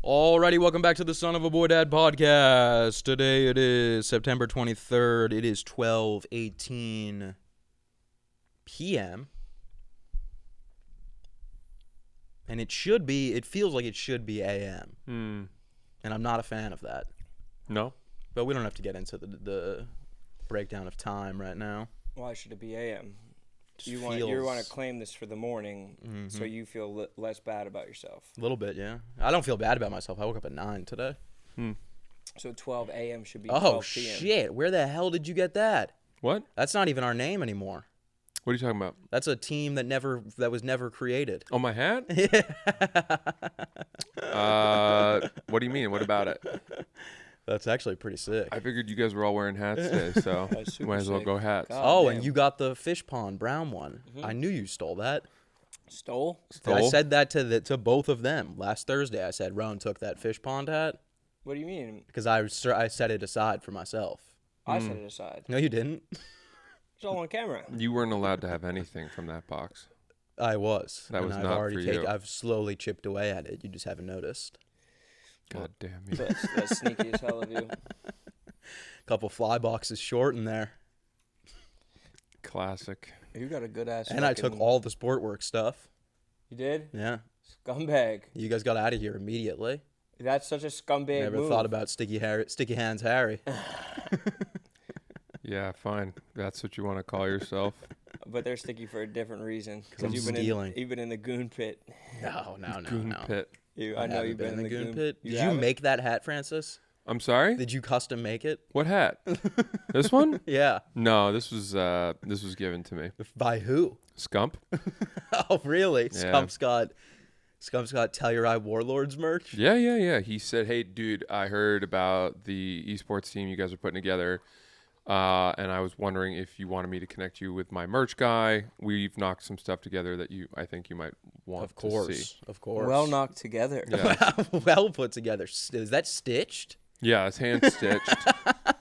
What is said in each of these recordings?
Alrighty, welcome back to the Son of a Boy Dad podcast. Today it is September 23rd. It is 12:18 p.m. And it feels like it should be a.m. And I'm not a fan of that. No? But we don't have to get into the breakdown of time right now. Why should it be a.m.? You want to claim this for the morning, so you feel less bad about yourself. A little bit, yeah. I don't feel bad about myself. I woke up at 9 today. So 12 a.m. should be 12 p.m. Oh, shit. Where the hell did you get that? What? That's not even our name anymore. What are you talking about? That's a team that was never created. Oh, my hat? What do you mean? What about it? That's actually pretty sick. I figured you guys were all wearing hats today, so might as well go hats. God, and you got the fish pond brown one. I knew you stole that. Stole? I said that to both of them last Thursday. I said Rowan took that fish pond hat. What do you mean? Because I set it aside for myself. I set it aside. No, you didn't. It's all on camera. You weren't allowed to have anything from that box. I was. That was not for you. I've slowly chipped away at it. You just haven't noticed. God damn you. That's sneaky as hell of you. Couple fly boxes short in there. Classic. You got a good ass. And I took all the sport work stuff. You did? Yeah. Scumbag. You guys got out of here immediately. That's such a scumbag Never move. thought about Sticky Hands Harry. Yeah, fine. That's what you want to call yourself. But they're sticky for a different reason. Because you've been in the goon pit. No. Goon pit. I know you've been in the goon pit. Did you make that hat, Francis? I'm sorry? Did you custom make it? What hat? This one? Yeah. No, this was given to me. By who? Scump. Oh, really? Yeah. Scump's got Tell Your Eye Warlords merch? Yeah. He said, hey, dude, I heard about the esports team you guys are putting together, and I was wondering if you wanted me to connect you with my merch guy. We've knocked some stuff together that I think you might want to see. Of course. Well knocked together. Yeah. Well put together. Is that stitched? Yeah, it's hand-stitched,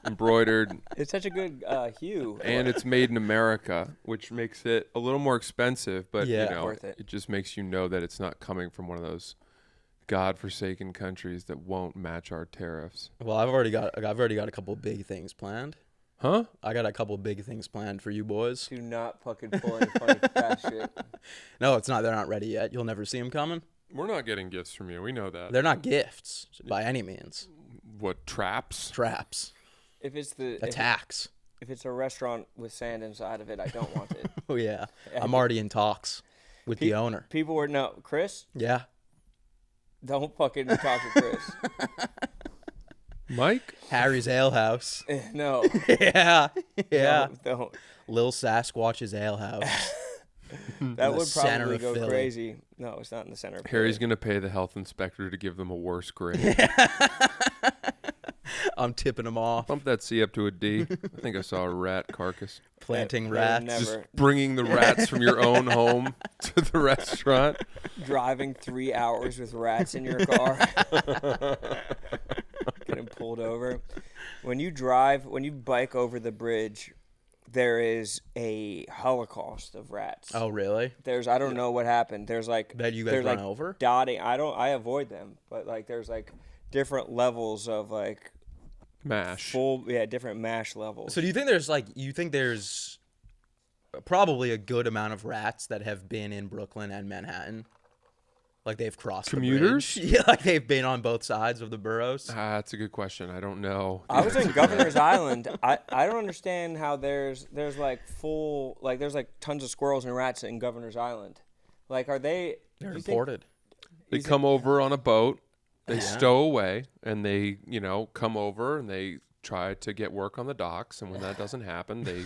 embroidered. It's such a good hue. And it's made in America, which makes it a little more expensive, but worth it. It just makes you know that it's not coming from one of those godforsaken countries that won't match our tariffs. Well, I've already got a couple of big things planned. Huh? I got a couple of big things planned for you boys. Do not fucking pull any funny fast shit. No, it's not. They're not ready yet. You'll never see them coming. We're not getting gifts from you. We know that. They're not gifts by any means. What, traps? Traps. If it's attacks. If it's a restaurant with sand inside of it, I don't want it. Oh yeah, I'm already in talks with the owner. People were Chris. Yeah. Don't fucking talk to Chris. Mike? Harry's Ale House. No. Yeah. Don't. Lil Sasquatch's Ale House. That would probably go Philly. crazy. No, it's not in the center of Harry's Philly. going to pay the health inspector to give them a worse grade. I'm tipping them off. Bump that C up to a D. I think I saw a rat carcass. Planting rats. Just bringing the rats from your own home to the restaurant. Driving 3 hours with rats in your car. Getting pulled over. When you bike over the bridge, there is a holocaust of rats. Oh, really? I don't know what happened. There's like that you guys run over? Dotting. I avoid them, but like there's like different levels of like mash. Different mash levels. So do you think there's probably a good amount of rats that have been in Brooklyn and Manhattan? Like they've crossed commuters? The bridge? Yeah, like they've been on both sides of the boroughs. That's a good question. I don't know. I was in Governor's Island. I don't understand how there's like there's like tons of squirrels and rats in Governor's Island. Like are they? They're imported. They come over on a boat. They stow away, and they come over and they try to get work on the docks. And when that doesn't happen, they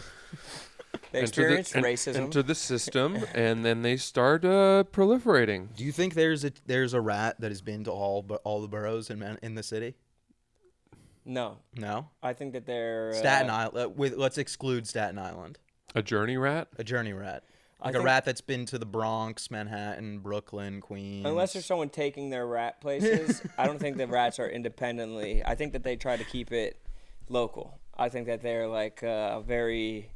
experience racism. Enter the system, and then they start proliferating. Do you think there's a rat that has been to all the boroughs in the city? No. I think that they're Staten Island. Let's exclude Staten Island. A journey rat. A journey rat. Like a rat that's been to the Bronx, Manhattan, Brooklyn, Queens. Unless there's someone taking their rat places, I don't think the rats are independently. I think that they try to keep it local. I think that they're like very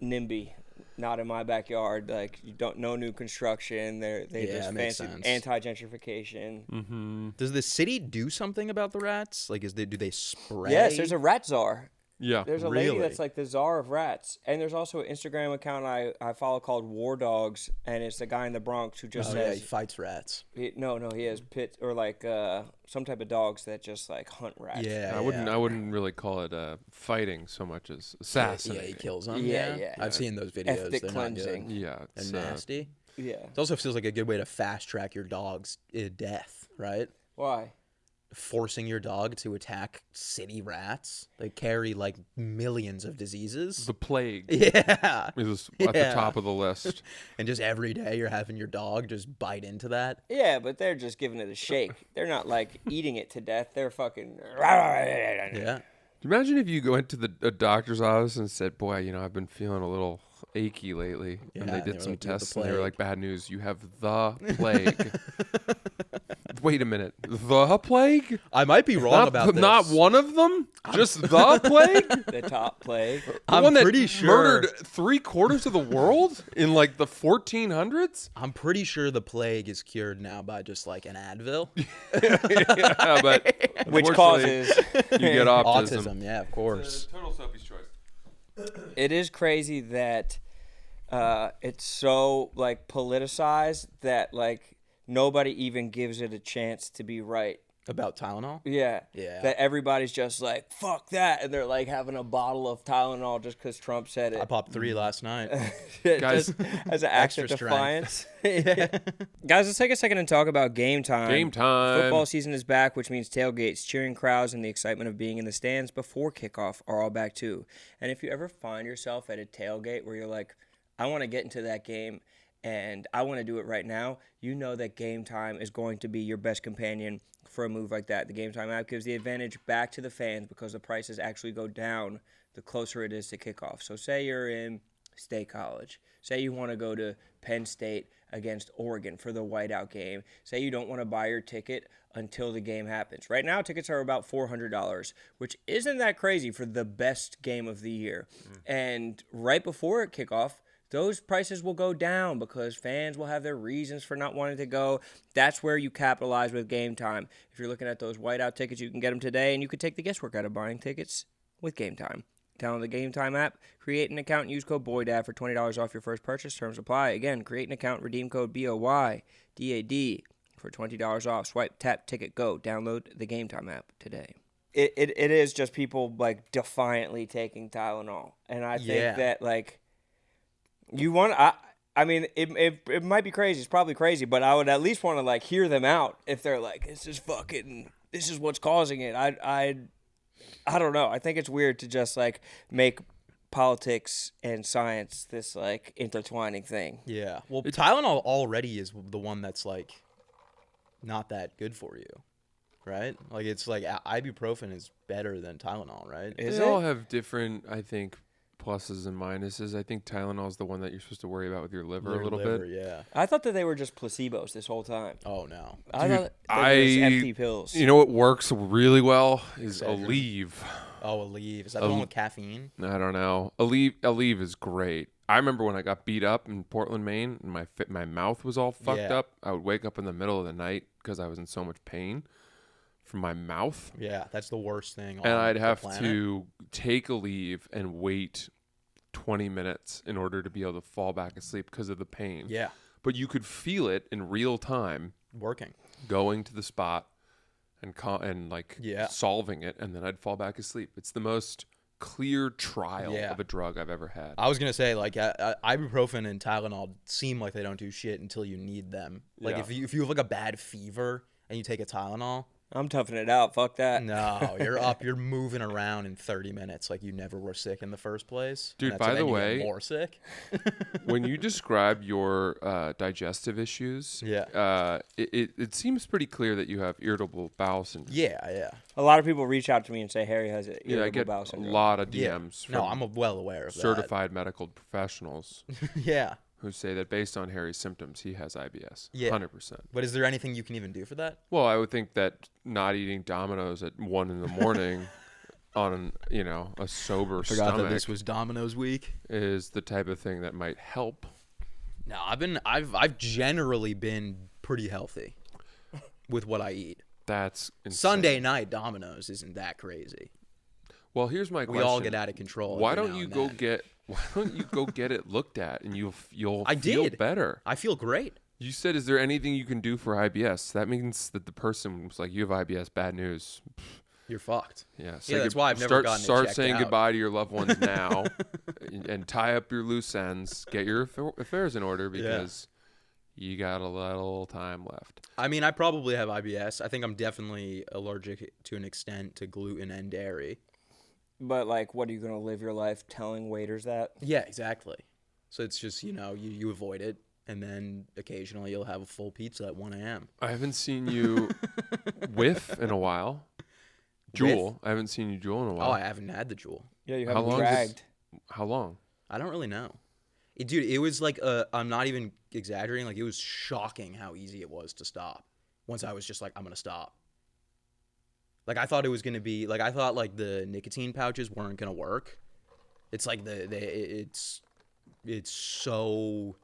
NIMBY. not in my backyard. Like, you don't no new construction. They just makes fancy sense. anti-gentrification. Mm-hmm. Does the city do something about the rats? Like, do they spray? Yes, there's a rat czar. Yeah. There's a lady Really? that's like the czar of rats. And there's also an Instagram account I follow called War Dogs, and it's a guy in the Bronx who just yeah, says he fights rats. he has pit or like some type of dogs that just like hunt rats. Yeah, I wouldn't really call it fighting so much as Yeah, assassinating. he kills them. Yeah. I've seen those videos. Ethnic They're cleansing. not good. Yeah, it's They're nasty. Yeah. It also feels like a good way to fast track your dog's death, right? Why? Forcing your dog to attack city rats. They carry like millions of diseases. the plague Yeah. is at the Yeah. top of the list. And just every day you're having your dog just bite into that. Yeah, but they're just giving it a shake. They're not like eating it to death. They're fucking. Yeah. Imagine if you went to a doctor's office and said, "Boy, I've been feeling a little achy lately," and Yeah, they and did they were some like, "You have the tests, and they were plague." like, "Bad news, you have the plague." Wait a minute, the plague? I might be wrong Not, about this. not one of them, just the plague. The top plague. The I'm one that pretty sure- murdered 3/4 of the world in like the 1400s. I'm pretty sure the plague is cured now by just like an Advil. Yeah, but Which unfortunately, causes. you get autism. Autism, yeah, of course. Total Sophie's choice. It is crazy that it's so like politicized that like nobody even gives it a chance to be right. About Tylenol? Yeah. Yeah. That everybody's just like, fuck that. And they're like having a bottle of Tylenol just because Trump said it. I popped 3 last night. Guys, Just as an act of extra defiance. Yeah. Guys, let's take a second and talk about game time. Game time. Football season is back, which means tailgates, cheering crowds, and the excitement of being in the stands before kickoff are all back too. And if you ever find yourself at a tailgate where you're like, I want to get into that game and I want to do it right now, you know that Game Time is going to be your best companion for a move like that. The Game Time app gives the advantage back to the fans because the prices actually go down the closer it is to kickoff. So say you're in State College. Say you want to go to Penn State against Oregon for the whiteout game. Say you don't want to buy your ticket until the game happens. Right now, tickets are about $400, which isn't that crazy for the best game of the year. And right before kickoff, those prices will go down because fans will have their reasons for not wanting to go. That's where you capitalize with Game Time. If you're looking at those whiteout tickets, you can get them today, and you could take the guesswork out of buying tickets with Game Time. Download the Game Time app, create an account, and use code BOYDAD for $20 off your first purchase. Terms apply. Again, create an account, redeem code BOYDAD for $20 off. Swipe, tap, ticket, go. Download the Game Time app today. It is just people, like, defiantly taking Tylenol. And I think that, like, you want I mean, it might be crazy. It's probably crazy, but I would at least want to like hear them out if they're like, this is what's causing it. I don't know. I think it's weird to just like make politics and science this like intertwining thing. Yeah. Well, Tylenol already is the one that's like not that good for you, right? Like it's like ibuprofen is better than Tylenol, right? Is They all it? have different, I think, pluses and minuses. I think Tylenol is the one that you're supposed to worry about with your liver Your a little liver, bit. Yeah. I thought that they were just placebos this whole time. Oh no. I Dude, thought they were just I- empty pills. You know what works really well is Excedrin. Aleve. Oh, Aleve. Is that the one with caffeine? I don't know. Aleve is great. I remember when I got beat up in Portland, Maine, and my mouth was all fucked Yeah. up. I would wake up in the middle of the night because I was in so much pain from my mouth. Yeah, that's the worst thing. And I'd the have planet. to take Aleve and wait 20 minutes in order to be able to fall back asleep because of the pain. Yeah, But you could feel it in real time working. going to the spot and like Yeah. solving it, and then I'd fall back asleep. It's the most clear trial Yeah. of a drug I've ever had. I was gonna say like ibuprofen and Tylenol seem like they don't do shit until you need them. Like Yeah. if you have like a bad fever and you take a Tylenol, I'm toughing it out. Fuck that. no, you're up. You're moving around in 30 minutes like you never were sick in the first place. Dude, And by then the you get way- more sick. When you describe your digestive issues, Yeah. it seems pretty clear that you have irritable bowel syndrome. Yeah. A lot of people reach out to me and say Harry has it. Yeah, I get bowel a syndrome. lot of Yeah. DMs from No, I'm well aware of certified medical professionals that. Yeah. who say that based on Harry's symptoms, he has IBS. Yeah. 100%. But is there anything you can even do for that? Well, I would think that not eating Domino's at 1 in the morning on, a sober Forgot stomach that this was Domino's week. is the type of thing that might help. No, I've generally been pretty healthy with what I eat. That's insane. Sunday night Domino's isn't that crazy. Well, here's my question. We all get out of control. Why every don't now you and go then. get it looked at, and you'll feel better? I feel great. You said, is there anything you can do for IBS? That means that the person was like, you have IBS, bad news. You're fucked. Yeah, Yeah, that's why I've never gotten it Start checked saying out. goodbye to your loved ones now, and tie up your loose ends. Get your affairs in order because you got a little time left. I mean, I probably have IBS. I think I'm definitely allergic to an extent to gluten and dairy. But like, what are you gonna live your life telling waiters that? Yeah, exactly. So it's just, you avoid it, and then occasionally you'll have a full pizza at 1 a.m. I haven't seen you whiff in a while. Jewel. I haven't seen you jewel in a while. Oh, I haven't had the Jewel. Yeah, you How haven't long dragged. How long? I don't really know. Dude, it was like, I'm not even exaggerating. Like, it was shocking how easy it was to stop. Once I was just like, I'm going to stop. Like, I thought it was going to be, like, I thought, like, the nicotine pouches weren't going to work. It's like, it's so,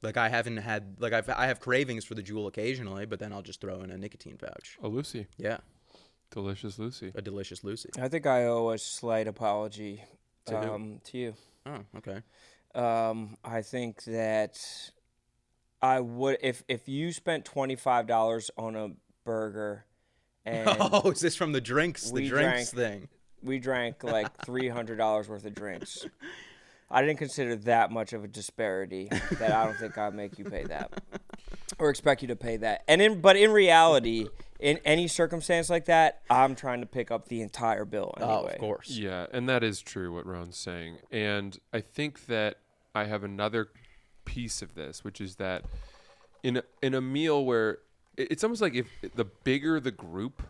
like, I haven't had, like, I have cravings for the Jewel occasionally, but then I'll just throw in a nicotine pouch. A Lucy. Yeah. Delicious Lucy. A delicious Lucy. I think I owe a slight apology To who? to you. Oh, okay. I think that I would if you spent $25 on a burger, and Oh, is this from the drinks? The We drinks drank- thing. we drank like $300 worth of drinks. I didn't consider that much of a disparity that I don't think I'd make you pay that or expect you to pay that. But in reality, in any circumstance like that, I'm trying to pick up the entire bill anyway. Oh, of course. Yeah, and that is true what Ron's saying. And I think that I have another piece of this, which is that in a meal where it's almost like if the bigger the group,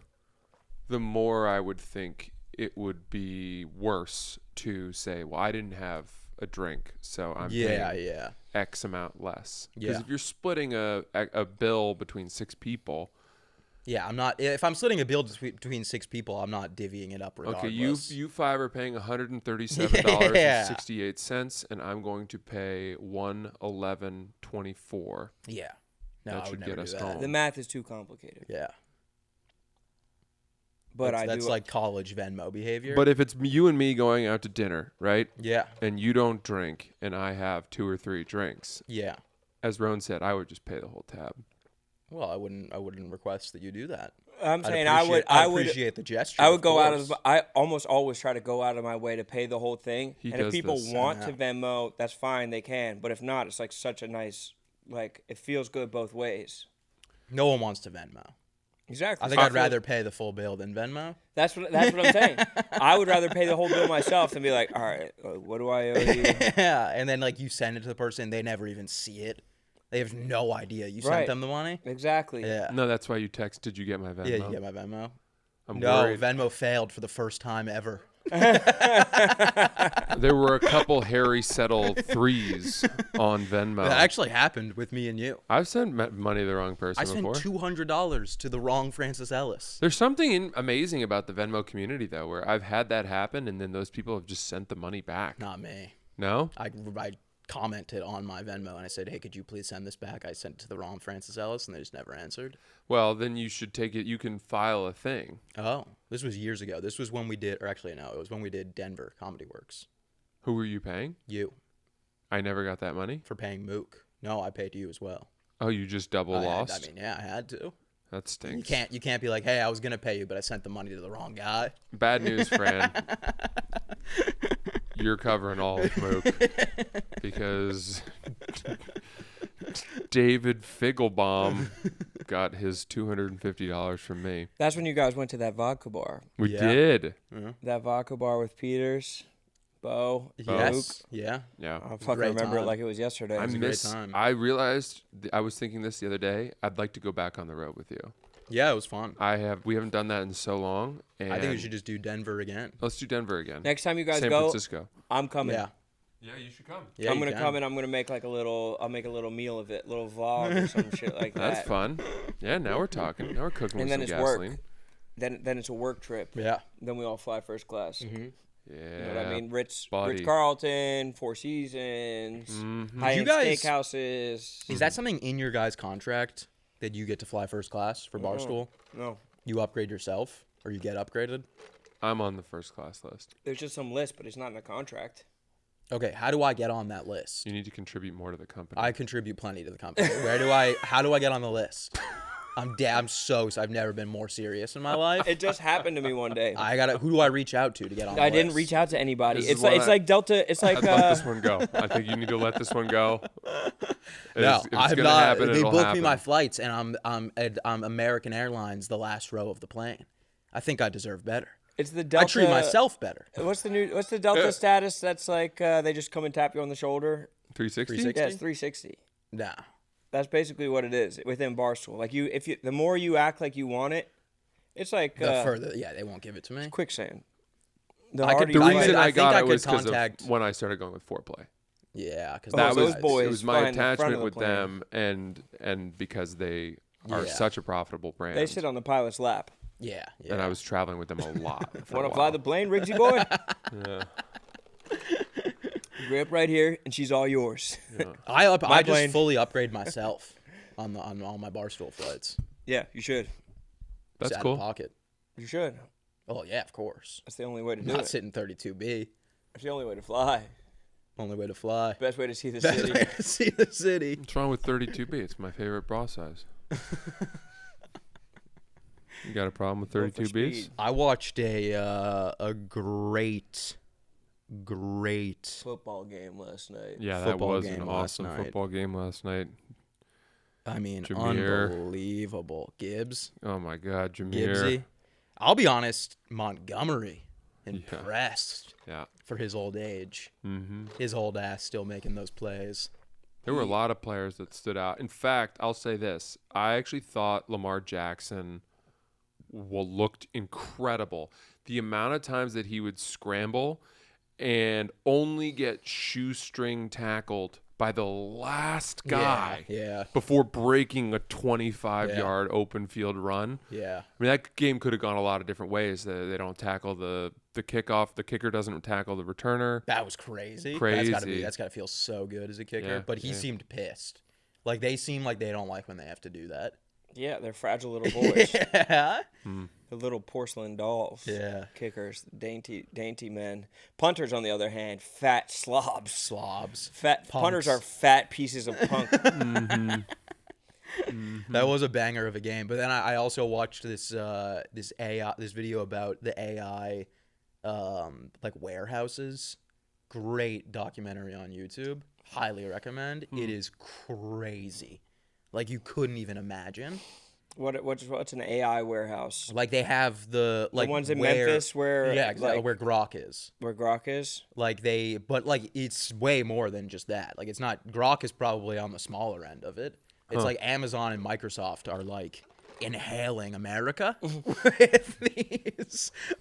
the more I would think it would be worse to say, well, I didn't have a drink, so I'm paying X amount less. Because if you're splitting a bill between 6 people. Yeah, I'm not. If I'm splitting a bill between 6 people, I'm not divvying it up regardless. Okay, you 5 are paying $137.68, and I'm going to pay $111.24. Yeah. No, That I should would never get do us that. home. The math is too complicated. Yeah. But that's like college Venmo behavior. But if it's you and me going out to dinner, right? yeah. And you don't drink, and I have 2 or 3 drinks, Yeah. as Roan said, I would just pay the whole tab. Well, I wouldn't request that you do that. I'm saying I'd I would appreciate the gesture. I would go out course. of. I almost always try to go out of my way to pay the whole thing. He And if does people this. want to Venmo, that's fine. They can. But if not, it's like such a nice. Like it feels good both ways. No one wants to Venmo. Exactly. I think So I'd feel- rather pay the full bill than Venmo. That's what I'm saying. I would rather pay the whole bill myself than be like, all right, what do I owe you? Yeah, and then like you send it to the person, they never even see it. They have no idea you sent Right. them the money. Exactly. Yeah. No, that's why you text, did you get my Venmo? Yeah, you get my Venmo. I'm No, worried. Venmo failed for the first time ever. There were a couple Harry Settle 3s on Venmo. That actually happened with me and you. I've sent money to the wrong person I sent before. $200 to the wrong Francis Ellis. There's something amazing about the Venmo community, though, where I've had that happen, and then those people have just sent the money back. Not me. No? I commented on my Venmo and I said, hey, could you please send this back? I sent it to the wrong Francis Ellis and they just never answered. Well, then you should take it. You can file a thing. Oh, this was years ago. This was when we did, or actually, no, it was when we did Denver Comedy Works. Who were you paying? You, I never got that money. for paying Mook. No, I paid you as well. Oh, you just double lost? I mean, yeah, I had to. That stinks. You can't be like, hey, I was going to pay you, but I sent the money to the wrong guy. Bad news, Fran. You're covering all of Mook because David Figglebaum got his $250 from me. That's when you guys went to that vodka bar. We Yeah. did. That vodka bar with Peters, Bo, Yes. Yeah. Yeah. I fucking Great remember time. it like it was yesterday. I was a great time. I realized I was thinking this the other day. I'd like to go back on the road with you. Yeah, it was fun. We haven't done that in so long. And I think we should just do Denver again. let's do Denver again. Next time you guys San go, Francisco. I'm coming. Yeah. Yeah, you should come. Yeah, I'm you gonna can. come and I'm gonna make like a little. I'll make a little meal of it, little vlog or some shit like that. That's fun. Yeah, now we're talking. Now we're cooking And with then some it's work. gasoline. then it's a work trip. Yeah. Then we all fly first class. Yeah. You know what I mean? Ritz buddy. Carlton, Four Seasons, high-end You guys- steakhouses. Is that something in your guys' contract that you get to fly first class for Barstool? No. You upgrade yourself, or you get upgraded? I'm on the first class list. There's just some list, but it's not in the contract. Okay, how do I get on that list? You need to contribute more to the company. I contribute plenty to the company. How do I get on the list? I've never been more serious in my life. It just happened to me one day. Who do I reach out to get on the list? I didn't reach out to anybody. This is It's one like Delta. It's like I'd let this one go. I think you need to let this one go. No, If it's I've gonna not. happen, They it'll booked happen. me my flights, and I'm American Airlines, the last row of the plane. I think I deserve better. it's the Delta. I treat myself better. What's the Delta status? That's like they just come and tap you on the shoulder. 360? 360? Yeah, it's 360. Nah. That's basically what it is within Barstool. Like the more you act like you want it, it's like They won't give it to me. quicksand. The I could harder The you I reason think I I got it could was because contact- of when I started going with Foreplay. Yeah, because Oh, Those boys it was my flying in front attachment of the with plane. them, and because they are Yeah. such a profitable brand. They sit on the pilot's lap. Yeah. And I was traveling with them a lot. Want to fly the plane, Riggsy boy? Grip right here, and she's all yours. I plane. just fully upgrade myself on all my Barstool flights. Yeah, you should. That's It's out cool. of pocket. You should. Oh yeah, of course. That's the only way to do Not it. sitting 32B. That's the only way to fly. Only way to fly. Best way to see the Best city. way to see the city. What's wrong with 32B? It's my favorite bra size. You got a problem with Go for 32Bs? speed. I watched a great Football game last night. Yeah, that Football was game an last awesome night. football game last night. I mean, Jameer. unbelievable. Gibbs. Oh my God, Jameer. Gibbsy. I'll be honest, Montgomery. Impressed Yeah. for his old age. Mm-hmm. His old ass still making those plays. There were a lot of players that stood out. In fact, I'll say this. I actually thought Lamar Jackson looked incredible. The amount of times that he would scramble and only get shoestring tackled by the last guy Yeah. before breaking a 25-yard open field run. Yeah. I mean, that game could have gone a lot of different ways. They don't tackle the kickoff. The kicker doesn't tackle the returner. That was crazy. Crazy. That's gotta feel so good as a kicker. Yeah, But he yeah. seemed pissed. Like they seem like they don't like when they have to do that. Yeah, they're fragile little boys. Yeah. The little porcelain dolls. Yeah. Kickers, dainty men. Punters, on the other hand, fat slobs. Slobs. Fat Punks. punters are fat pieces of punk. That was a banger of a game. But then I also watched this video about the AI like warehouses. Great documentary on YouTube. Highly recommend. It is crazy. Like you couldn't even imagine. What's an AI warehouse? Like they have the ones in Memphis where exactly, like, where Grok is. where Grok is. Like but it's way more than just that. Like it's not Grok is probably on the smaller end of it. It's like Amazon and Microsoft are like inhaling America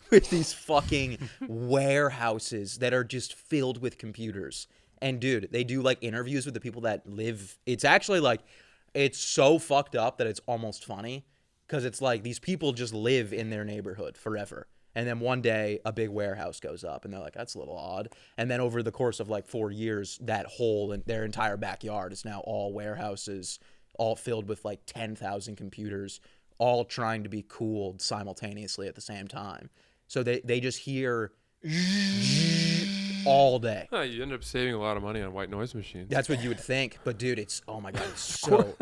with these fucking warehouses that are just filled with computers. And dude, they do like interviews with the people that live. It's actually like it's so fucked up that it's almost funny because it's like these people just live in their neighborhood forever. And then one day a big warehouse goes up and they're like, that's a little odd. And then over the course of like 4 years, that whole and their entire backyard is now all warehouses, all filled with like 10,000 computers, all trying to be cooled simultaneously at the same time. So they just hear all day. You end up saving a lot of money on white noise machines. That's what you would think, but dude, it's oh my god,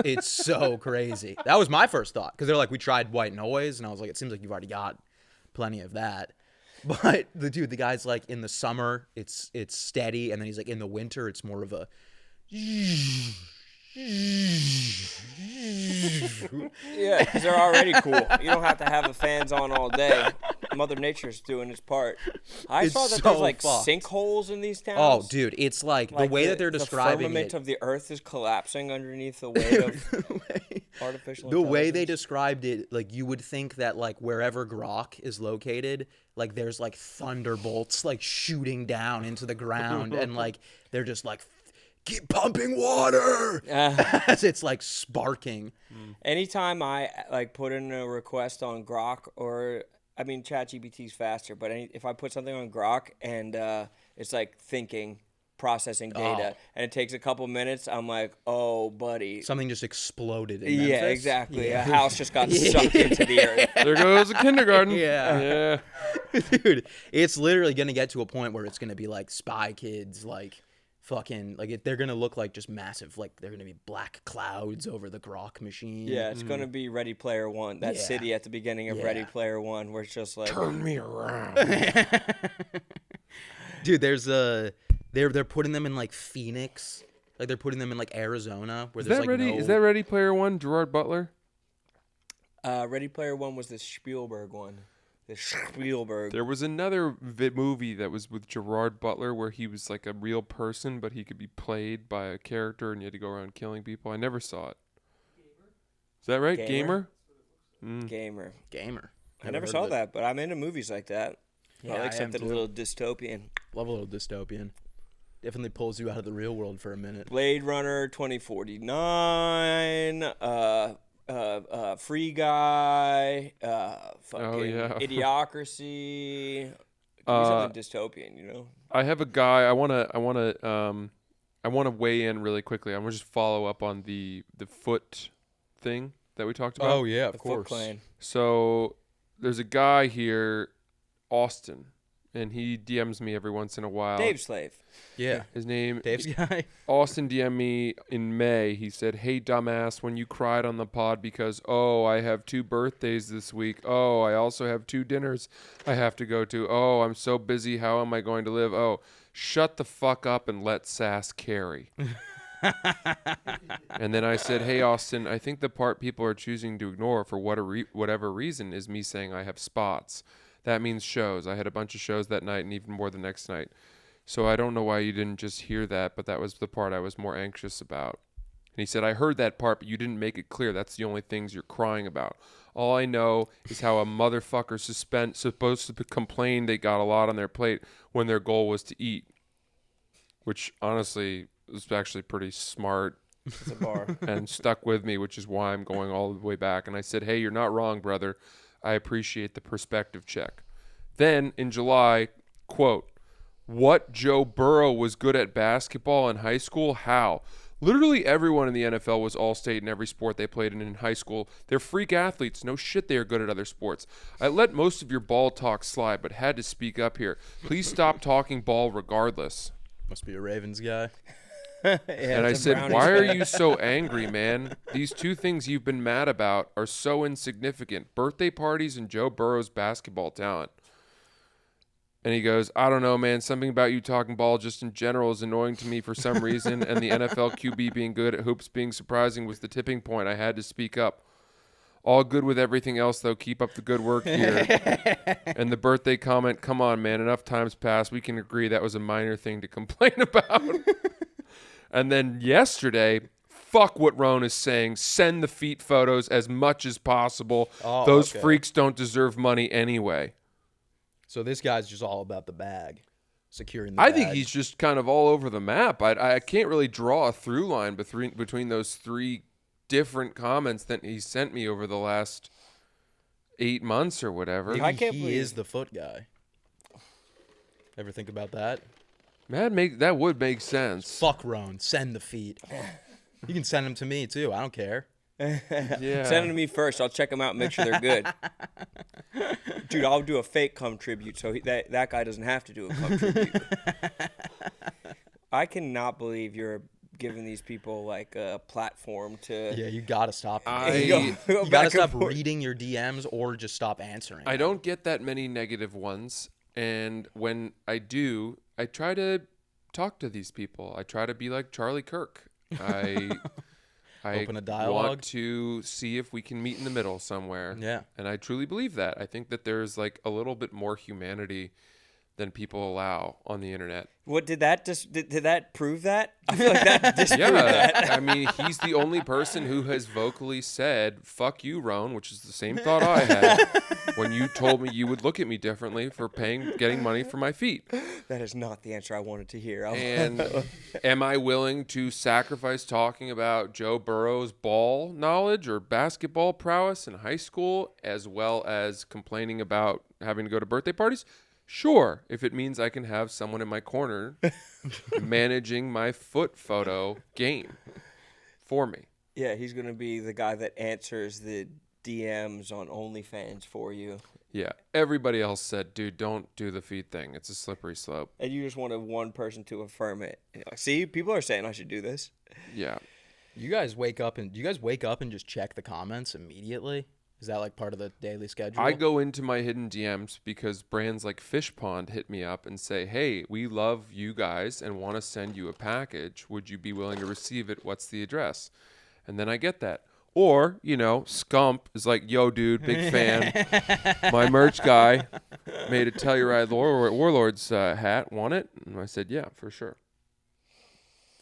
it's so crazy. That was my first thought because they're like, we tried white noise, and I was like, it seems like you've already got plenty of that. But the guy's like, in the summer, it's steady, and then he's like, in the winter, it's more of a. Yeah, because they're already cool. You don't have to have the fans on all day. Mother Nature's doing its part. I It's saw that so there's like fucked. sinkholes in these towns. Oh, dude, it's like the way that they're the describing firmament it. of the earth is collapsing underneath the weight of artificial The way they intelligence. described it, like you would think that like wherever Grok is located, like there's like thunderbolts like shooting down into the ground, and like they're just like keep pumping water as it's like sparking. Anytime I like put in a request on Grok, or I mean ChatGPT's faster, but if I put something on Grok and it's like thinking, processing data, and it takes a couple minutes, I'm like, oh, buddy. Something just exploded in Yeah, Memphis. exactly. A house just got sucked into the earth. There goes a kindergarten. Yeah. Dude, it's literally going to get to a point where it's going to be like Spy Kids, like fucking, like they're going to look like just massive, like they're going to be black clouds over the Grok machine. Yeah, it's going to be Ready Player One. That city at the beginning of Ready Player One where it's just like... Turn me around. Dude, there's they're putting them in like Phoenix. Like they're putting them in like Arizona where Is there's that like ready? no... Is that Ready Player One? Gerard Butler? Ready Player One was the Spielberg one. The Spielberg. There was another movie that was with Gerard Butler where he was like a real person, but he could be played by a character and you had to go around killing people. I never saw it. Is that right? Gamer? Gamer? Gamer. I Never never heard saw of it. that, but I'm into movies like that. Yeah, I like I am something a too. little dystopian. Love a little dystopian. Definitely pulls you out of the real world for a minute. Blade Runner 2049, Free Guy, fucking yeah. Idiocracy. Give me something dystopian, you know? I have a guy. I wanna weigh in really quickly. I'm gonna just follow up on the foot thing that we talked about. Oh yeah, of The Foot course. Clan. So there's a guy here, Austin, and he DMs me every once in a while. Dave Slave. Yeah, His name Dave's guy. Austin DM'd me in May. He said, "Hey, dumbass, when you cried on the pod because, oh, I have 2 birthdays this week. Oh, I also have 2 dinners I have to go to. Oh, I'm so busy. How am I going to live? Oh, shut the fuck up and let Sass carry." And then I said, "Hey, Austin, I think the part people are choosing to ignore for whatever reason is me saying I have spots. That means shows. I had a bunch of shows that night and even more the next night. So I don't know why you didn't just hear that, but that was the part I was more anxious about." And he said, "I heard that part, but you didn't make it clear. That's the only things you're crying about. All I know is how a motherfucker supposed to complain they got a lot on their plate when their goal was to eat." Which, honestly, was actually pretty smart It's a bar. and stuck with me, which is why I'm going all the way back. And I said, "Hey, you're not wrong, brother. I appreciate the perspective check." Then, in July, quote, "What, Joe Burrow was good at basketball in high school? How? Literally everyone in the NFL was all-state in every sport they played in high school. They're freak athletes. No shit they are good at other sports. I let most of your ball talk slide, but had to speak up here. Please stop talking ball regardless." Must be a Ravens guy. And I said, "Why are you so angry, man? These 2 things you've been mad about are so insignificant. Birthday parties and Joe Burrow's basketball talent." And he goes, "I don't know, man. Something about you talking ball just in general is annoying to me for some reason. And the NFL QB being good at hoops being surprising was the tipping point. I had to speak up. All good with everything else, though. Keep up the good work here." And the birthday comment, "Come on, man. Enough time's passed. We can agree that was a minor thing to complain about." And then yesterday, fuck what Roan is saying. Send the feet photos as much as possible. Oh, Those okay. freaks don't deserve money anyway. So this guy's just all about the bag, securing the bag. I think he's just kind of all over the map. I can't really draw a through line between those 3 different comments that he sent me over the last 8 months or whatever. Maybe I can't he believe- is the foot guy. Ever think about that? That would make sense. Fuck Roan. Send the feet. You can send them to me too. I don't care. Yeah. Send them to me first. I'll check them out and make sure they're good. Dude, I'll do a fake cum tribute so that guy doesn't have to do a cum tribute. I cannot believe you're giving these people like a platform to... Yeah, you gotta stop. Go You back gotta and stop forth. reading your DMs or just stop answering. I don't get that many negative ones, and when I do, I try to talk to these people. I try to be like Charlie Kirk. I Open a dialogue. want to see if we can meet in the middle somewhere. Yeah. And I truly believe that. I think that there's like a little bit more humanity than people allow on the internet. What did that did that prove that? I feel like that disproved Yeah, that. I mean, he's the only person who has vocally said, fuck you, Roan, which is the same thought I had when you told me you would look at me differently for getting money for my feet. That is not the answer I wanted to hear. And am I willing to sacrifice talking about Joe Burrow's ball knowledge or basketball prowess in high school, as well as complaining about having to go to birthday parties? Sure, if it means I can have someone in my corner managing my foot photo game for me. Yeah, he's going to be the guy that answers the DMs on OnlyFans for you. Yeah, everybody else said, dude, don't do the feet thing. It's a slippery slope. And you just wanted one person to affirm it. And you're like, see, people are saying I should do this. Yeah. Do you guys wake up and just check the comments immediately? Is that like part of the daily schedule? I go into my hidden DMs because brands like Fish Pond hit me up and say, hey, we love you guys and want to send you a package. Would you be willing to receive it? What's the address? And then I get that. Or, Scump is like, yo, dude, big fan. My merch guy made a Telluride Warlords hat. Want it? And I said, yeah, for sure.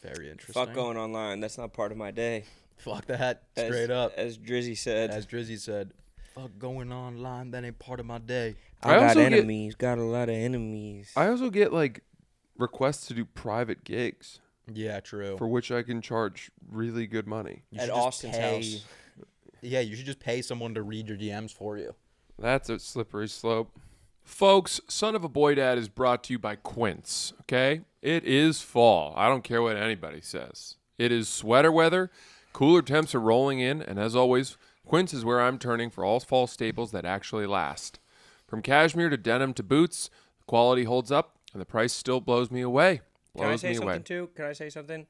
Very interesting. Fuck going online. That's not part of my day. Fuck that. Straight up. As Drizzy said. As Drizzy said, fuck going online. That ain't part of my day. I got enemies. Got a lot of enemies. I also get requests to do private gigs. Yeah, true. For which I can charge really good money. At Austin's house. Yeah, you should just pay someone to read your DMs for you. That's a slippery slope. Folks, Son of a Boy Dad is brought to you by Quince, okay? It is fall. I don't care what anybody says. It is sweater weather. Cooler temps are rolling in, and as always, Quince is where I'm turning for all fall staples that actually last. From cashmere to denim to boots, the quality holds up, and the price still blows me away. Can I say something, too? Can I say something?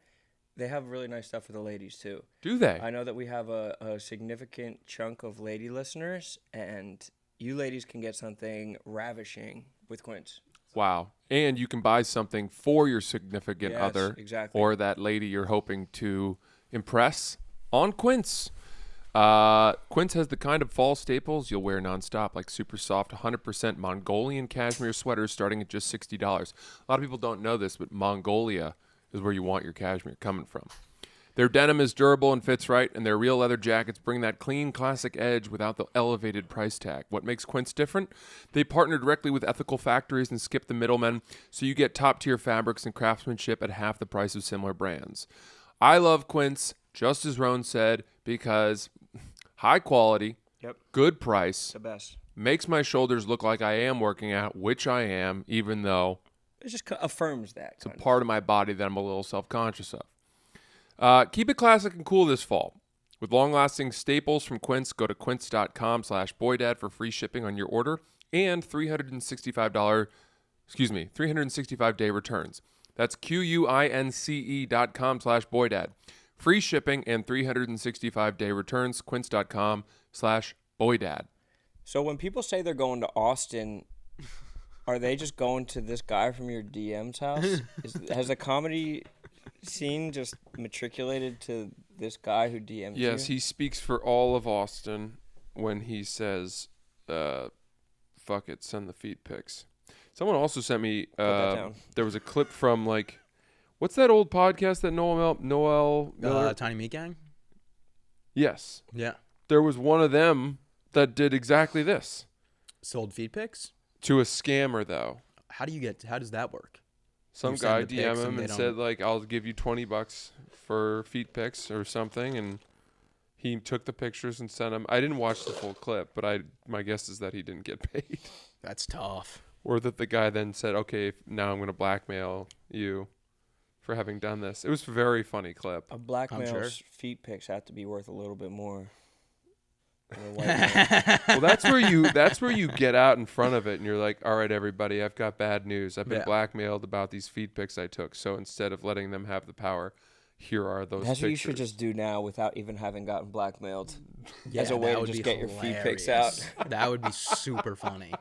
They have really nice stuff for the ladies, too. Do they? I know that we have a significant chunk of lady listeners, and you ladies can get something ravishing with Quince. Wow. And you can buy something for your significant other exactly. Or that lady you're hoping to impress on Quince. Quince has the kind of fall staples you'll wear nonstop, like super soft 100% Mongolian cashmere sweaters starting at just $60. A lot of people don't know this, but Mongolia is where you want your cashmere coming from. Their denim is durable and fits right, and their real leather jackets bring that clean, classic edge without the elevated price tag. What makes Quince different? They partner directly with ethical factories and skip the middlemen, so you get top-tier fabrics and craftsmanship at half the price of similar brands. I love Quince, just as Roan said, because high quality, good price, the best. Makes my shoulders look like I am working out, which I am, even though it just affirms that. It's a part of my body that I'm a little self-conscious of. Keep it classic and cool this fall. With long-lasting staples from Quince, go to quince.com/boydad for free shipping on your order and $365-day returns. That's QUINCE.com/boydad. Free shipping and 365-day returns, quince.com/boydad. So when people say they're going to Austin, are they just going to this guy from your DM's house? Has the comedy scene just matriculated to this guy who DMs you? Yes, he speaks for all of Austin when he says, fuck it, send the feed pics. Someone also sent me, there was a clip from, what's that old podcast that Noel Miller? Tiny Meat Gang? Yes. Yeah. There was one of them that did exactly this. Sold feed pics? To a scammer, though. How does that work? Some guy DM him and said, I'll give you $20 for feet pics or something, and he took the pictures and sent them. I didn't watch the full clip, but my guess is that he didn't get paid. That's tough. Or that the guy then said, okay, now I'm going to blackmail you for having done this. It was a very funny clip. A blackmail's feet pics have to be worth a little bit more. Well, that's where you get out in front of it and you're like, all right, everybody, I've got bad news. I've been blackmailed about these feed pics I took. So instead of letting them have the power, here are those That's pictures. what you should just do now without even having gotten blackmailed. Yeah, as a way to just get your feed pics out. That would be super funny.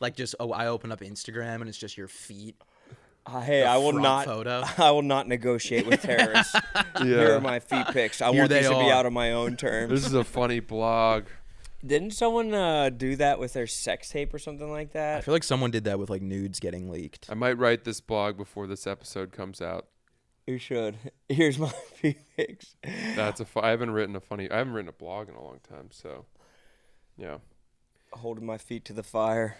I open up Instagram and it's just your feet. Hey, I will not negotiate with terrorists. Here are my feet pics. I want these to be out on my own terms. This is a funny blog. Didn't someone do that with their sex tape or something like I that? feel like someone did that with like nudes getting leaked. I might write this blog before this episode comes out. You should. Here's my pics. I haven't written a blog in a long time, so yeah. Holding my feet to the fire.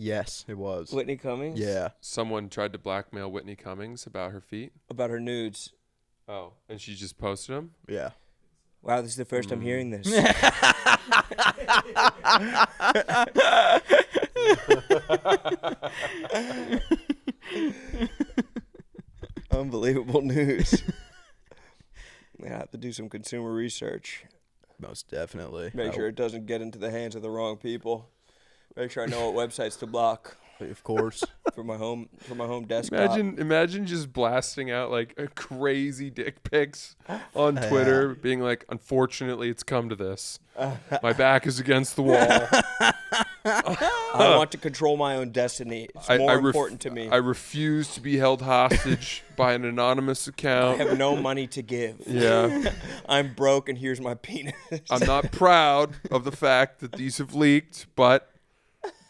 Yes, it was. Whitney Cummings? Yeah. Someone tried to blackmail Whitney Cummings about her feet. About her nudes. Oh, and she just posted them? Yeah. Wow, this is the first I'm hearing this. Unbelievable news. I have to do some consumer research. Most definitely. Make sure it doesn't get into the hands of the wrong people. Make sure I know what websites to block Of course. for my home desktop. Imagine just blasting out like crazy dick pics on Twitter, being like, "Unfortunately, it's come to this. My back is against the wall. I want to control my own destiny. It's more important to me. I refuse to be held hostage by an anonymous I account. have no money to give. Yeah, I'm broke, and here's my penis. I'm not proud of the fact that these have leaked, but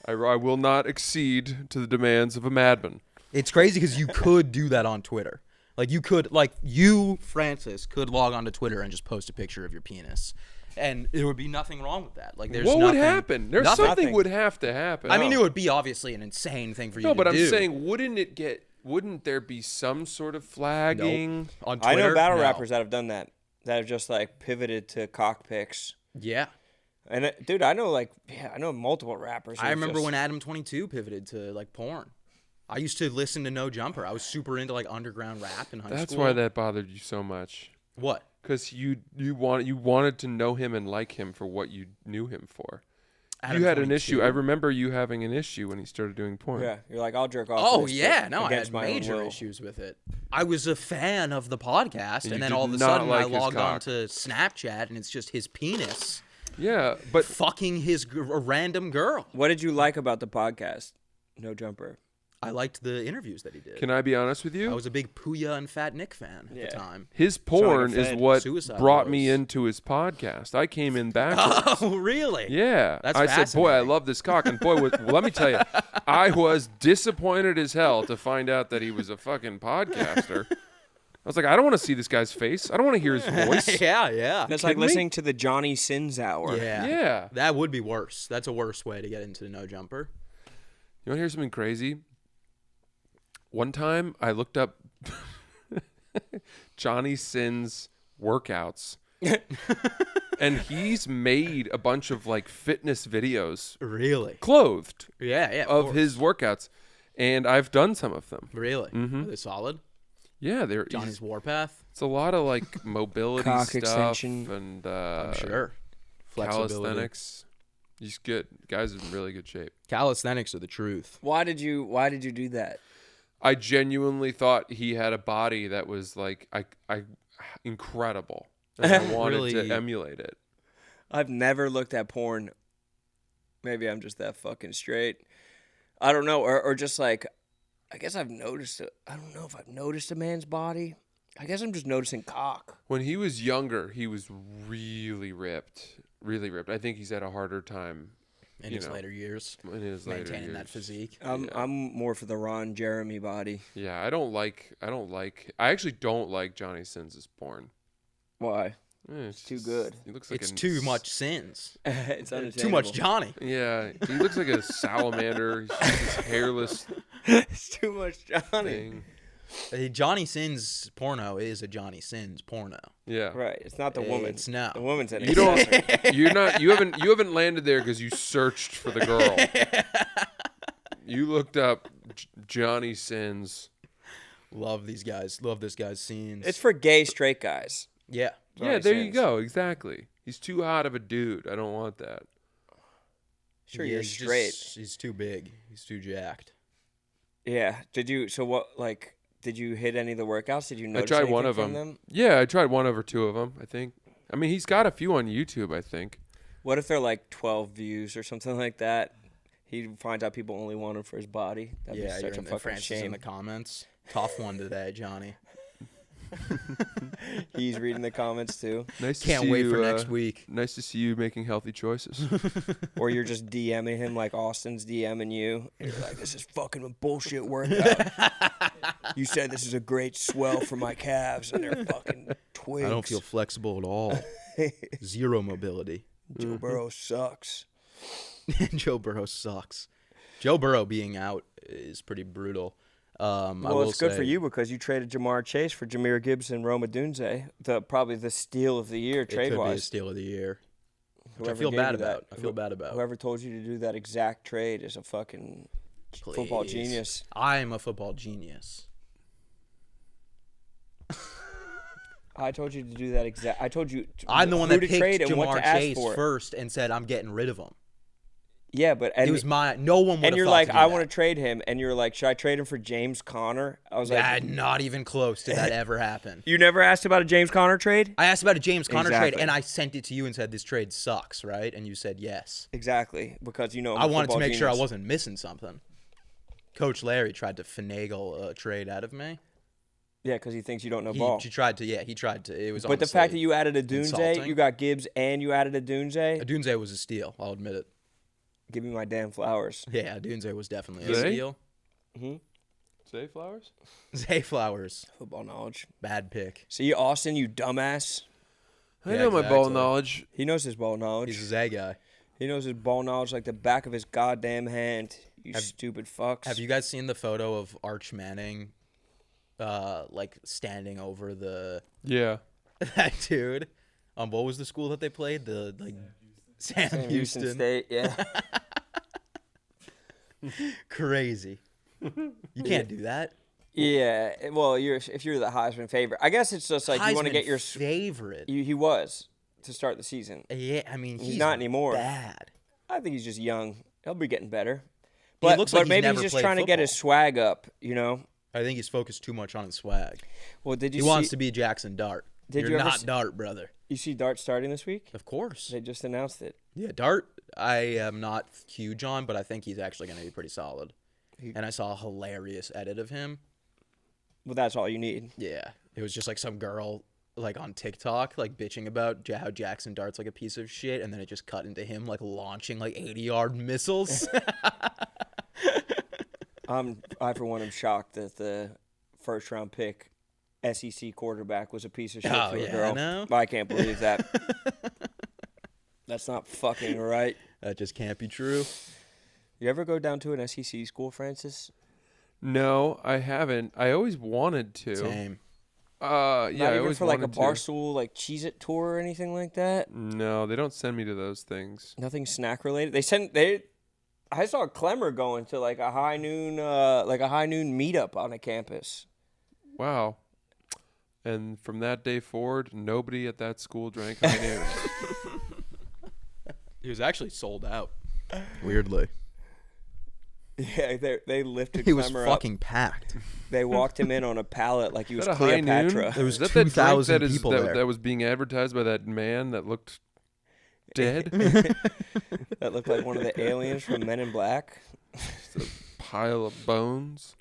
I will not accede to the demands of a madman." It's crazy because you could do that on Twitter. Like you, Francis, could log onto Twitter and just post a picture of your penis. And there would be nothing wrong with that. Like, there's What nothing, would happen? There's nothing. something would have to happen. I mean, it would be obviously an insane thing for you No, to but I'm do. saying, wouldn't there be some sort of flagging? On I Twitter, know battle no. rappers that have done that. That have just like pivoted to cock pics. Yeah. And dude, I know multiple rappers. I remember when Adam 22 pivoted to like porn. I used to listen to No Jumper. I was super into like underground rap in high school. That's why that bothered you so much. What? Because you wanted to know him and like him for what you knew him for. Adam You had 22? an issue. I remember you having an issue when he started doing porn. Yeah, you're like, I'll jerk off. Oh to this, yeah, but no, I against had my own major will. issues with it. I was a fan of the podcast, And and you then did all of a not sudden like I his logged on cock. to Snapchat, and it's just his penis Yeah, but fucking a random girl. What did you like about the podcast? No Jumper. I liked the interviews that he did. can I be honest with I you? was a big Puya and Fat Nick fan at Yeah. the time. His porn is offend. what Suicide brought me Boys. into his podcast. I came in backwards. Oh, really? Yeah. That's I said, boy, I fascinating. love this cock. And boy, well, let me tell you, I was disappointed as hell to find out that he was a fucking podcaster. I was like, I don't want to see this guy's face. I don't want to hear his voice. yeah. That's like kidding me? listening to the Johnny Sins Hour. Yeah. Yeah. That would be worse. That's a worse way to get into the No Jumper. You want to hear something crazy? One time I looked up Johnny Sins workouts. And he's made a bunch of like fitness videos Really? clothed Yeah. of his workouts. And I've done some of them. Really? Mhm. Are they solid? Yeah, Johnny's Warpath? it's a lot of like mobility Cock stuff extension. and I'm sure. Flexibility. calisthenics. He's good. Guy's in really good shape. Calisthenics are the truth. Why did you do that? I genuinely thought he had a body that was like I incredible. And I wanted Really? to emulate it. I've never looked at porn. Maybe I'm just that fucking straight. I don't know, or just like, I guess I've noticed it. I don't know if I've noticed a man's body. I guess I'm just noticing cock. When he was younger, he was really ripped. Really ripped. I think he's had a harder time In You his know, later years. in his later Maintaining years. that physique. I'm more for the Ron Jeremy body. Yeah, I actually don't like Johnny Sins' porn. Why? It's too good. He looks like It's too much sins. It's Too much Johnny. Yeah, he looks like a salamander. He's just this hairless It's too much Johnny. thing. Johnny Sins porno is a Johnny Sins porno. Yeah. Right. It's not the woman. It's no. The woman's an You don't. accessory. You haven't landed there because you searched for the girl. You looked up Johnny Sins. Love these guys. Love this guy's scenes. It's for gay straight guys. yeah. Yeah, Johnny there you Sins. go. Exactly. He's too hot of a dude. I don't want that. Sure, Yeah, you're he's straight. he's too big. He's too jacked. Yeah. Did you? So what? Like, did you hit any of the workouts? Did you I notice tried one anything of from them. Yeah, I tried one over two of them. I think. I mean, he's got a few on YouTube. I think. What if they're like 12 views or something like that? He finds out people only want him for his body. That'd Yeah, be such a fucking Francis in shame. the comments. Tough one today, Johnny. He's reading the comments too. Nice to Can't see wait you, for next week. Nice to see you making healthy choices. Or you're just DMing him like Austin's DMing you. And you're like, this is fucking a bullshit workout. You said this is a great swell for my calves, and they're fucking twigs. I don't feel flexible at all. Zero mobility. Joe Burrow sucks. Joe Burrow sucks. Joe Burrow being out is pretty brutal. Well, it's good for you because you traded Jamar Chase for Jahmyr Gibbs and Rome Odunze, probably the steal of the year It could be a trade-wise. steal of the year. Which I Whoever feel gave bad you that- about. I feel bad about. Whoever told you to do that exact trade is a fucking football Please. genius. I'm a football genius. I told you to do that exact. I told you. I'm the one who that to trade picked and what Jamar to ask Chase for. first and said I'm getting rid of him. Yeah, but It was no one would and have you're thought like, to do I that. want to trade him, and you're like, should I trade him for James Conner? I was like, Not even close to that ever happen. you never asked about a James Conner trade? I asked about a James Conner trade, Exactly. and I sent it to you and said this trade sucks, right? And you said yes. Exactly, because I'm I a wanted to football make sure I genius. wasn't missing something. Coach Larry tried to finagle a trade out of me. Yeah, because he thinks you don't know ball. He tried to. Yeah, he tried to. It was. But the fact that you added a Dunze, insulting. you got Gibbs, and you added a Dunze, Adunze was a steal. I'll admit it. give me my damn flowers. Yeah, Adunze was definitely a Zay? steal. Say flowers? Zay Flowers, Football knowledge. bad pick. See, Austin, you dumbass. I Yeah, know my ball exactly. knowledge. He knows his ball knowledge. He's a Zay guy. He knows his ball knowledge like the back of his goddamn hand. You stupid fucks. Have you guys seen the photo of Arch Manning, like standing over the Yeah. that dude? What was the school that they played? The Sam Houston. State? Yeah. Crazy. You can't do that. Yeah. Well, if you're the Heisman favorite, I guess it's just like you want to Heisman get your. favorite. He was to start the season. Yeah, I mean He's not anymore. Bad. I think he's just young. He'll be getting better. He But, looks but like he's maybe never he's just played trying to get his football. swag up, you know? I think he's focused too much on his swag. Well, did you He see, wants to be Jackson Dart. Did You're you ever not s- Dart, brother. you see Dart starting this week? Of course. They just announced it. Yeah, Dart, I am not huge on, but I think he's actually going to be pretty solid. And I saw a hilarious edit of him. Well, that's all you need. Yeah. It was just like some girl like on TikTok like bitching about how Jackson Dart's like a piece of shit, and then it just cut into him like launching like 80-yard missiles. I for one am shocked that the first round pick SEC quarterback was a piece of shit Oh, to a yeah, girl. I know. I can't believe that. That's not fucking right. That just can't be true. You ever go down to an SEC school, Francis? No, I haven't. I always wanted to. Same. Yeah, Not I even always for like a wanted to. Barstool like Cheez-It tour or anything like that? No, they don't send me to those things. Nothing snack related. I saw Clemmer going to like a high noon meetup on a campus. Wow. And from that day forward, nobody at that school drank high noon. He was actually sold out. Weirdly. Yeah, they lifted He was Clemmer fucking packed. up. They walked him in on a pallet like he was Is that a high noon? Cleopatra. There was Is that the drink 2,000 that people there. that was being advertised by that man that looked dead? That looked like one of the aliens from Men in Black. Just a pile of bones.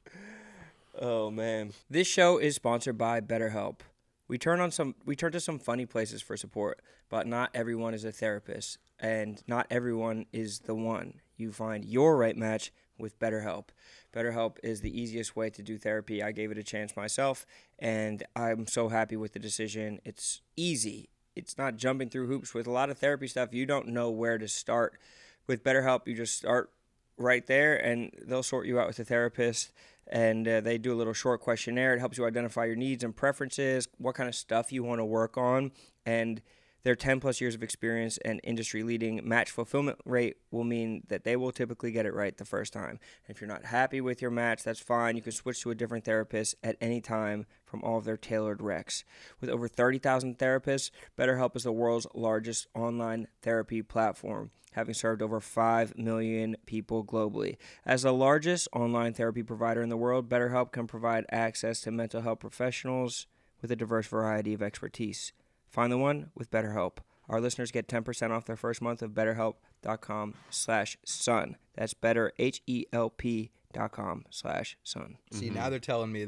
Oh man. This show is sponsored by BetterHelp. We turn to some funny places for support, but not everyone is a therapist, and not everyone is the one. You find your right match with BetterHelp. BetterHelp is the easiest way to do therapy. I gave it a chance myself, and I'm so happy with the decision. It's easy. It's not jumping through hoops. With a lot of therapy stuff, you don't know where to start. With BetterHelp, you just start right there, and they'll sort you out with a therapist. And they do a little short questionnaire. It helps you identify your needs and preferences, what kind of stuff you want to work on. And their 10-plus years of experience and industry-leading match fulfillment rate will mean that they will typically get it right the first time. And if you're not happy with your match, that's fine. You can switch to a different therapist at any time from all of their tailored recs. With over 30,000 therapists, BetterHelp is the world's largest online therapy platform, having served over 5 million people globally. As the largest online therapy provider in the world, BetterHelp can provide access to mental health professionals with a diverse variety of expertise. Find the one with BetterHelp. Our listeners get 10% off their first month of BetterHelp.com/sun. That's BetterHelp.com/sun. See, now they're telling me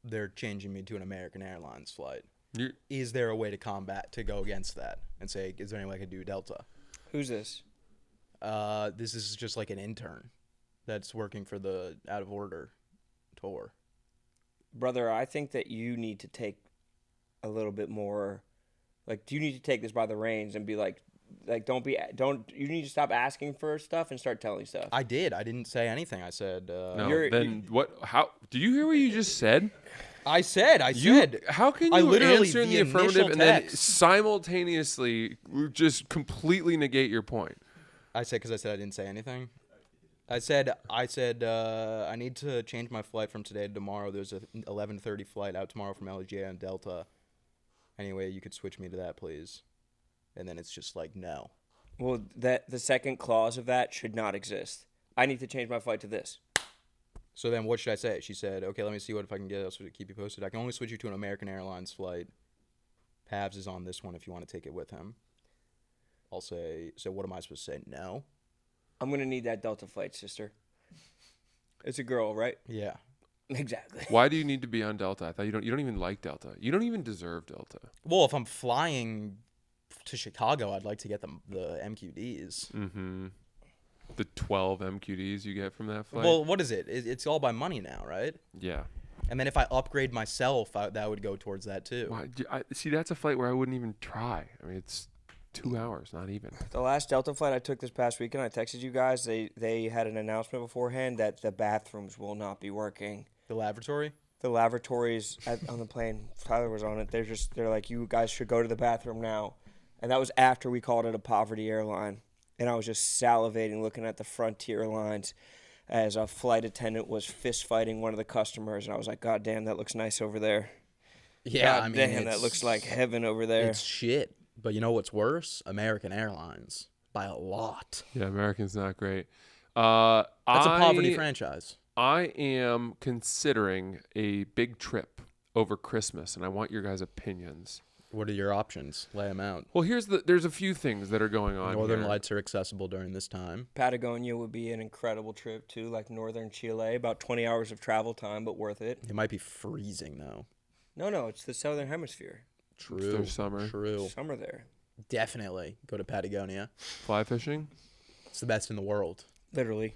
they're changing me to an American Airlines flight. You Is there a way to go against that and say, is there any way I could do Delta? Who's this? This is just like an intern that's working for the Out of Order tour. Brother, I think that you need to take a little bit more, like, you need to take this by the reins and be like, you need to stop asking for stuff and start telling stuff. I did. I didn't say anything. I said, no. What? How? Do you hear what you just said? I said. How can I you literally, answer in the initial affirmative and then text. simultaneously just completely negate your point? I said, because I said I didn't say anything. I said, I need to change my flight from today to tomorrow. There's a 11:30 flight out tomorrow from LGA on Delta. Anyway, you could switch me to that, please. And then it's just like, no. Well, the second clause of that should not exist. I need to change my flight to this. So then what should I say? She said, okay, let me see what if I can get else to keep you posted. I can only switch you to an American Airlines flight. Pavs is on this one if you want to take it with him. I'll say, so what am I supposed to say? No? I'm going to need that Delta flight, sister. It's a girl, right? Yeah. Exactly. Why do you need to be on Delta? I thought you don't even like Delta. You don't even deserve Delta. Well, if I'm flying to Chicago, I'd like to get the MQDs. Mm-hmm. The 12 MQDs you get from that flight. Well, what is it? It's all by money now, right? Yeah. And then if I upgrade myself, that would go towards that too. See, that's a flight where I wouldn't even try. I mean, it's 2 hours, not even. The last Delta flight I took this past weekend, I texted you guys. They had an announcement beforehand that the bathrooms will not be working. The lavatory? The lavatories on the plane, Tyler was on it. They're like, you guys should go to the bathroom now. And that was after we called it a poverty airline. And I was just salivating looking at the Frontier lines as a flight attendant was fist fighting one of the customers. And I was like, God damn, that looks nice over there. Yeah, God I mean, damn, that looks like heaven over there. It's shit. But you know what's worse? American Airlines. By a lot. Yeah, American's not great. That's a poverty franchise. I am considering a big trip over Christmas, and I want your guys' opinions. What are your options? Lay them out. Well, there's a few things that are going on Northern here. Lights are accessible during this time. Patagonia would be an incredible trip, too, like northern Chile. About 20 hours of travel time, but worth it. It might be freezing, though. No, it's the southern hemisphere. True. It's their summer. True. Summer there. Definitely go to Patagonia. Fly fishing? It's the best in the world. Literally.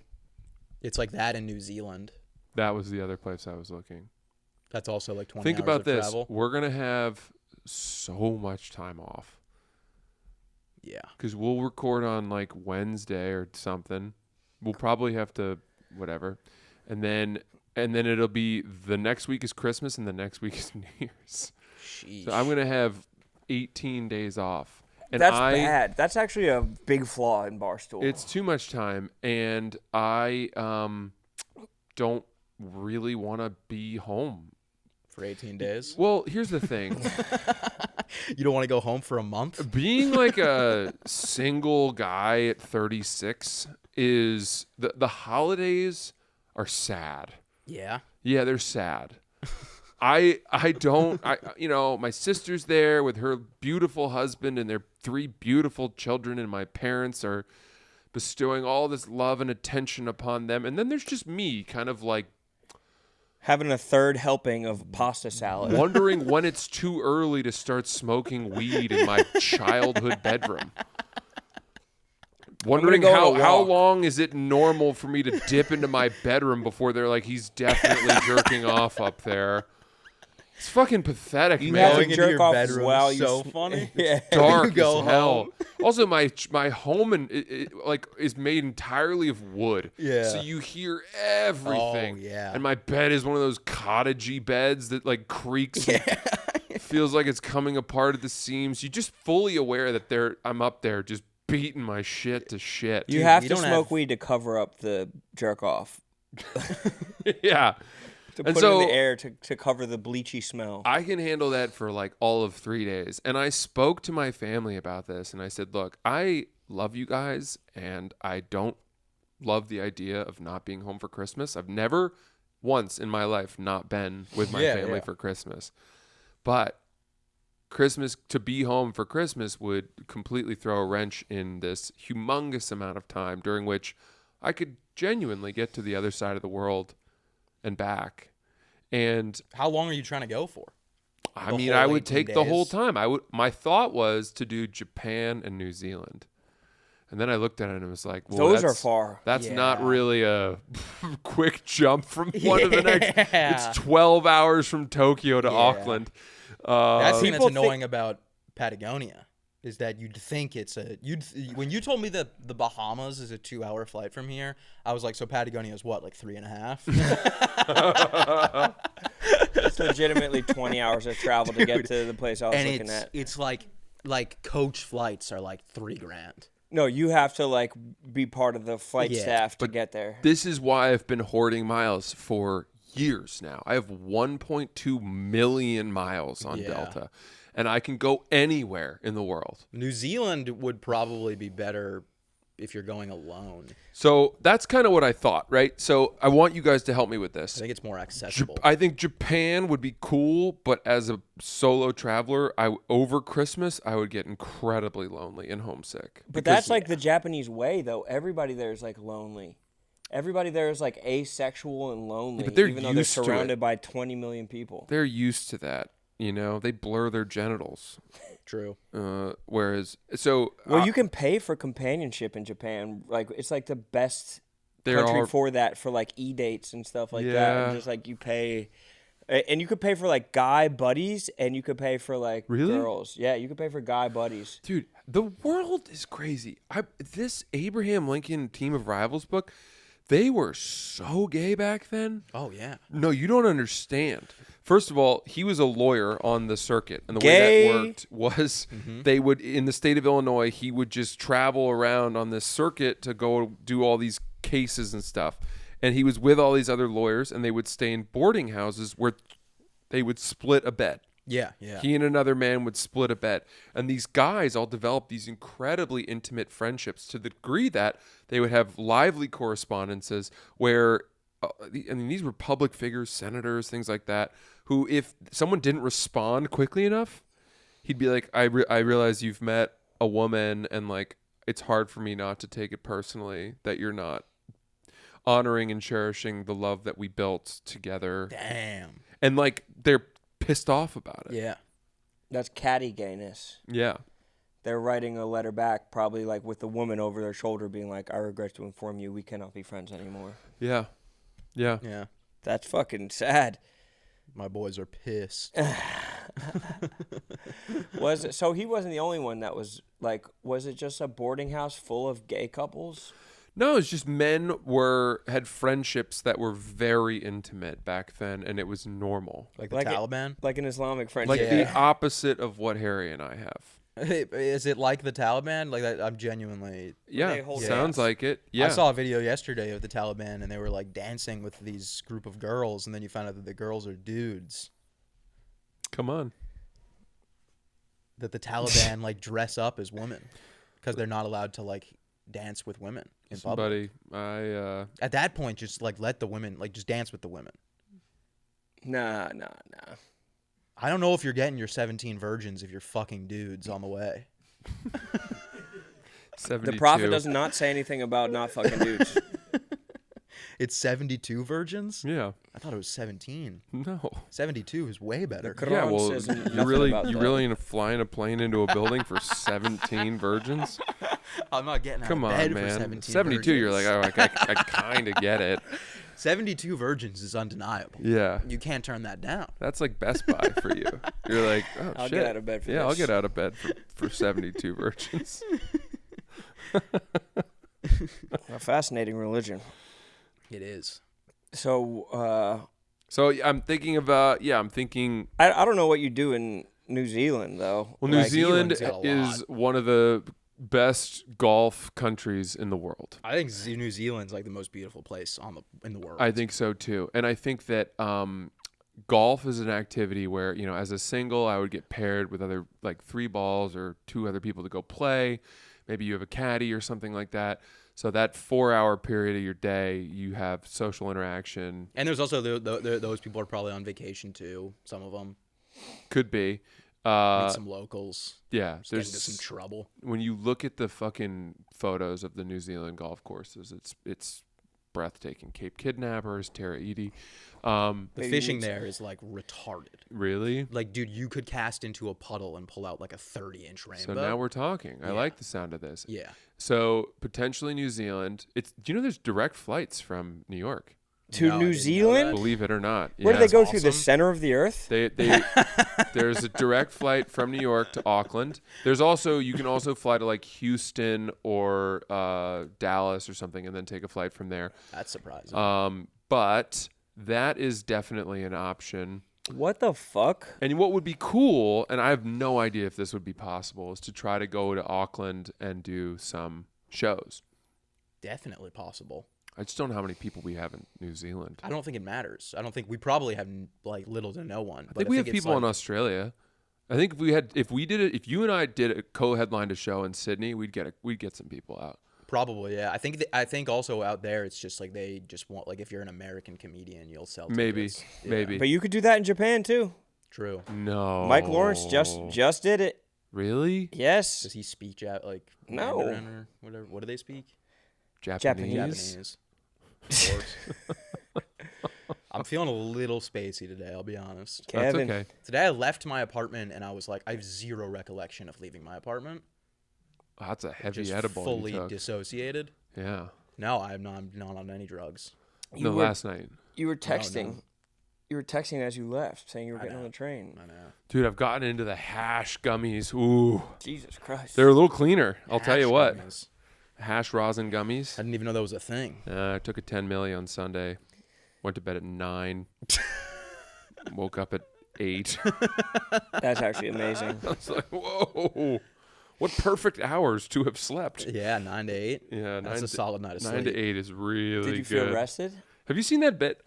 It's like that in New Zealand. That was the other place I was looking. That's also like 20 Think hours about of this. travel. We're going to have so much time off. Yeah. Because we'll record on like Wednesday or something. We'll probably have to whatever. And then it'll be the next week is Christmas and the next week is New Year's. Sheesh. So I'm going to have 18 days off. And That's bad. That's actually a big flaw in Barstool. It's too much time, and I don't really want to be home. For 18 days? Well, here's the thing. You don't want to go home for a month? Being like a single guy at 36 is the holidays are sad. Yeah. Yeah, they're sad. I my sister's there with her beautiful husband and their 3 beautiful children, and my parents are bestowing all this love and attention upon them. And then there's just me kind of like having a third helping of pasta salad. wondering when it's too early to start smoking weed in my childhood bedroom. Wondering how long is it normal for me to dip into my bedroom before they're like, he's definitely jerking off up there. It's fucking pathetic, You man. have to Going into jerk your off bedroom while is you so sm- funny. Yeah. Dark You go as hell. home. Also, my home is made entirely of wood. Yeah. So you hear everything. Oh, yeah. And my bed is one of those cottagey beds that like creaks. And feels like it's coming apart at the seams. You're just fully aware that I'm up there just beating my shit to shit. You have to don't smoke have- weed to cover up the jerk off. Yeah. To And put so- it in the air to cover the bleachy smell. I can handle that for like all of 3 days. And I spoke to my family about this and I said, look, I love you guys and I don't love the idea of not being home for Christmas. I've never once in my life not been with my family for Christmas. But to be home for Christmas would completely throw a wrench in this humongous amount of time during which I could genuinely get to the other side of the world and back And How long are you trying to go for? I The mean, whole I would 18 take the whole days? time. My thought was to do Japan and New Zealand. And then I looked at it and was like, well, Those are that's, far. That's not Yeah. really a quick jump from one to the next. Yeah. It's 12 hours from Tokyo to Yeah. Auckland. That's the thing that's People annoying about Patagonia is that you'd think it's when you told me that the Bahamas is a 2-hour flight from here, I was like, so Patagonia is what, like 3.5? It's legitimately 20 hours of travel to get to the place I was And looking at. it's like coach flights are like $3,000. No, you have to like be part of the flight Yeah, staff to get there. This is why I've been hoarding miles for years now. I have 1.2 million miles on Yeah. Delta, and I can go anywhere in the world. New Zealand would probably be better if you're going alone. So that's kind of what I thought, right? So I want you guys to help me with this. I think it's more accessible. I think Japan would be cool, but as a solo traveler, over Christmas, I would get incredibly lonely and homesick. But that's like the Japanese way, though. Everybody there is like lonely. Everybody there is like asexual and lonely, but they're even though they're used to it. surrounded by 20 million people. They're used to that, you know? They blur their genitals. True. Well, You can pay for companionship in Japan. Like it's like the best There country are- for that, for like e-dates and stuff like that. Yeah. And just like you pay, and you could pay for like guy buddies, and you could pay for like Really? girls. Yeah, you could pay for guy buddies. Dude, the world is crazy. This Abraham Lincoln Team of Rivals book, they were so gay back then. Oh, yeah. No, you don't understand. First of all, he was a lawyer on the circuit, and the Gay. way that worked was they would, in the state of Illinois, he would just travel around on this circuit to go do all these cases and stuff. And he was with all these other lawyers, and they would stay in boarding houses where they would split a bed. Yeah, yeah. He and another man would split a bed. And these guys all developed these incredibly intimate friendships to the degree that they would have lively correspondences where, I mean, these were public figures, senators, things like that, who if someone didn't respond quickly enough, he'd be like, I realize you've met a woman and like, it's hard for me not to take it personally that you're not honoring and cherishing the love that we built together. Damn. And like, they're pissed off about it. Yeah. That's catty gayness. Yeah. They're writing a letter back, probably like with the woman over their shoulder, being like, "I regret to inform you, we cannot be friends anymore." Yeah. Yeah. Yeah. That's fucking sad. My boys are pissed. So he wasn't the only one that was like, was it just a boarding house full of gay couples? No, it's just men had friendships that were very intimate back then, and it was normal. Like the Like it- Taliban? Like an Islamic friendship. Like Yeah. the opposite of what Harry and I have. Is it like the Taliban? Like that? I'm genuinely. Yeah, They hold sounds hands. like it. Yeah. I saw a video yesterday of the Taliban, and they were like dancing with these group of girls, and then you find out that the girls are dudes. Come on. That the Taliban like dress up as women because they're not allowed to like dance with women in public. Buddy, At that point, just like let the women like just dance with the women. Nah. I don't know if you're getting your 17 virgins if you're fucking dudes on the way. 72. The prophet does not say anything about not fucking dudes. It's 72 virgins? Yeah. I thought it was 17. No. 72 is way better. Quran Yeah, well, says you nothing really about that. gonna fly in a plane into a building for 17 virgins? I'm not getting out Come of on, bed man. for 17 72, you're like, virgins. oh, I kind of get it. 72 virgins is undeniable. Yeah. You can't turn that down. That's like Best Buy for you. You're like, oh, I'll shit. get out of bed for Yeah, I'll this. get out of bed for 72 virgins. A fascinating religion. It is. So, So I'm thinking about, I'm thinking, I don't know what you do in New Zealand, though. well, New Like, Zealand Zealand's got a is one of the best golf countries in the world. I think New Zealand's like the most beautiful place in the world. I think so too. And I think that golf is an activity where, you know, as a single, I would get paired with other like 3 balls or 2 other people to go play. Maybe you have a caddy or something like that. So that 4-hour period of your day, you have social interaction. And there's also those people are probably on vacation too. Some of them Could be. meet some locals. Yeah. Just get into some trouble. When you look at the fucking photos of the New Zealand golf courses, it's breathtaking. Cape Kidnappers, Tara Edie. The fishing there is like retarded. Really? Like, dude, you could cast into a puddle and pull out like a 30-inch rainbow. So now we're talking. I Yeah. like the sound of this. Yeah. So potentially New Zealand. Do you know there's direct flights from New York? To No, I New didn't know Zealand? that. Believe it or not. Where do Yeah. they go That's through? The awesome. center of the earth? There's a direct flight from New York to Auckland. You can also fly to like Houston or Dallas or something, and then take a flight from there. That's surprising. But that is definitely an option. What the fuck? And what would be cool, and I have no idea if this would be possible, is to try to go to Auckland and do some shows. Definitely possible. I just don't know how many people we have in New Zealand. I don't think it matters. I don't think we probably have like little to no one. I think we have people in Australia. I think if you and I did a co-headlined a show in Sydney, we'd get some people out. Probably, yeah. I think also out there, it's just like they just want, like, if you're an American comedian, you'll sell Maybe, tickets. Yeah. maybe. But you could do that in Japan too. True. No. Mike Lawrence just did it. Really? Yes. Does he speak like No. Mandarin or whatever? What do they speak? Japanese. Japanese. Of course. I'm feeling a little spacey today, I'll be honest. That's Kevin. okay. Today I left my apartment and I was like, I have zero recollection of leaving my apartment. Oh, that's a heavy Just edible you fully took. dissociated. Yeah. No, I'm not on any drugs. You No, were- last night. You were no. texting. You were texting as you left, saying you were I getting on know. the train. I know. Dude, I've gotten into the hash gummies. Ooh. Jesus Christ. They're a little cleaner. I'll tell you Hash what. gummies. Hash rosin I gummies. didn't even know that was a thing. I took a 10 milli on Sunday. Went to bed at 9. Woke up at 8. That's actually amazing. I was like, whoa. What perfect hours to have slept. Yeah, 9 to 8. Yeah, That's a solid night of 9 sleep. to 8 is really Did you good. feel rested? Have you seen that bit?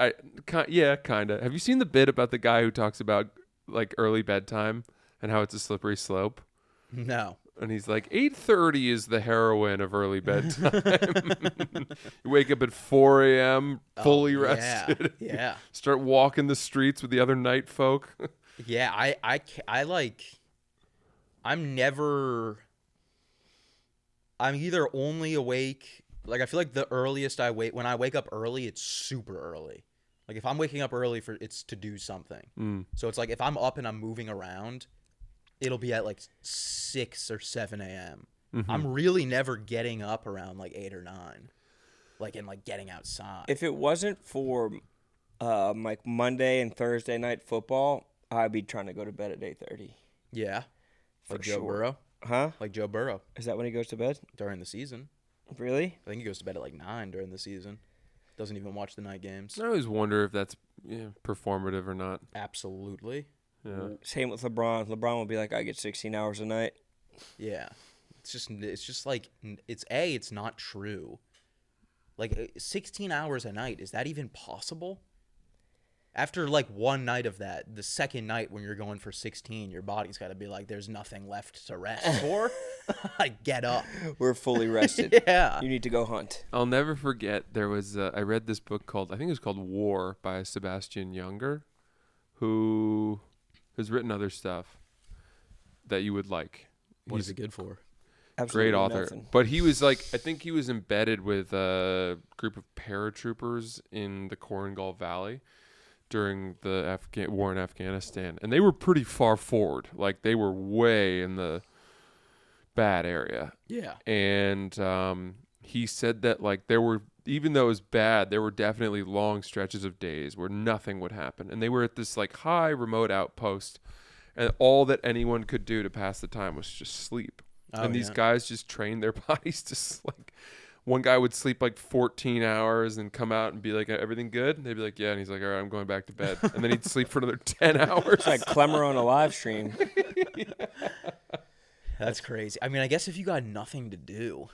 Yeah, kind of. Have you seen the bit about the guy who talks about like early bedtime and how it's a slippery slope? No. And he's like, 8:30 is the heroine of early bedtime. You wake up at 4 a.m. fully yeah, rested. yeah. Start walking the streets with the other night folk. Yeah, I'm either only awake, like I feel like the earliest when I wake up early, it's super early. Like if I'm waking up early it's to do something. So it's like if I'm up and I'm moving around, it'll be at like 6 or 7 a.m. I'm really never getting up around like 8 or 9, like and like getting outside. If it wasn't for like Monday and Thursday night football, I'd be trying to go to bed at 8:30. Yeah, like Joe sure. Burrow, Huh? like Joe Burrow Is that when he goes to bed? during the season. Really? I think he goes to bed at like 9 during the season. Doesn't even watch the night games. I always wonder if that's performative or not. Absolutely. Yeah. Same with LeBron. LeBron will be like, I get 16 hours a night. Yeah. It's just like it's not true. Like 16 hours a night, is that even possible? After like one night of that, the second night when you're going for 16, your body's got to be like, there's nothing left to rest for. Like, get up. We're fully rested. Yeah. You need to go hunt. I'll never forget. There was I read this book called, I think it was called War by Sebastian Junger, who has written other stuff that you would like. What is it good for? Absolutely Great author. nothing. But he was like, I think he was embedded with a group of paratroopers in the Korengal Valley during the war in Afghanistan. And they were pretty far forward. Like, they were way in the bad area. Yeah. And he said that, like, there were, even though it was bad, there were definitely long stretches of days where nothing would happen. And they were at this, like, high remote outpost. And all that anyone could do to pass the time was just sleep. And these guys just trained their bodies to, like, one guy would sleep like 14 hours and come out and be like, everything good? And they'd be like, yeah. And he's like, all right, I'm going back to bed. And then he'd sleep for another 10 hours. It's like Clemmer on a live stream. That's crazy. I mean, I guess if you got nothing to do,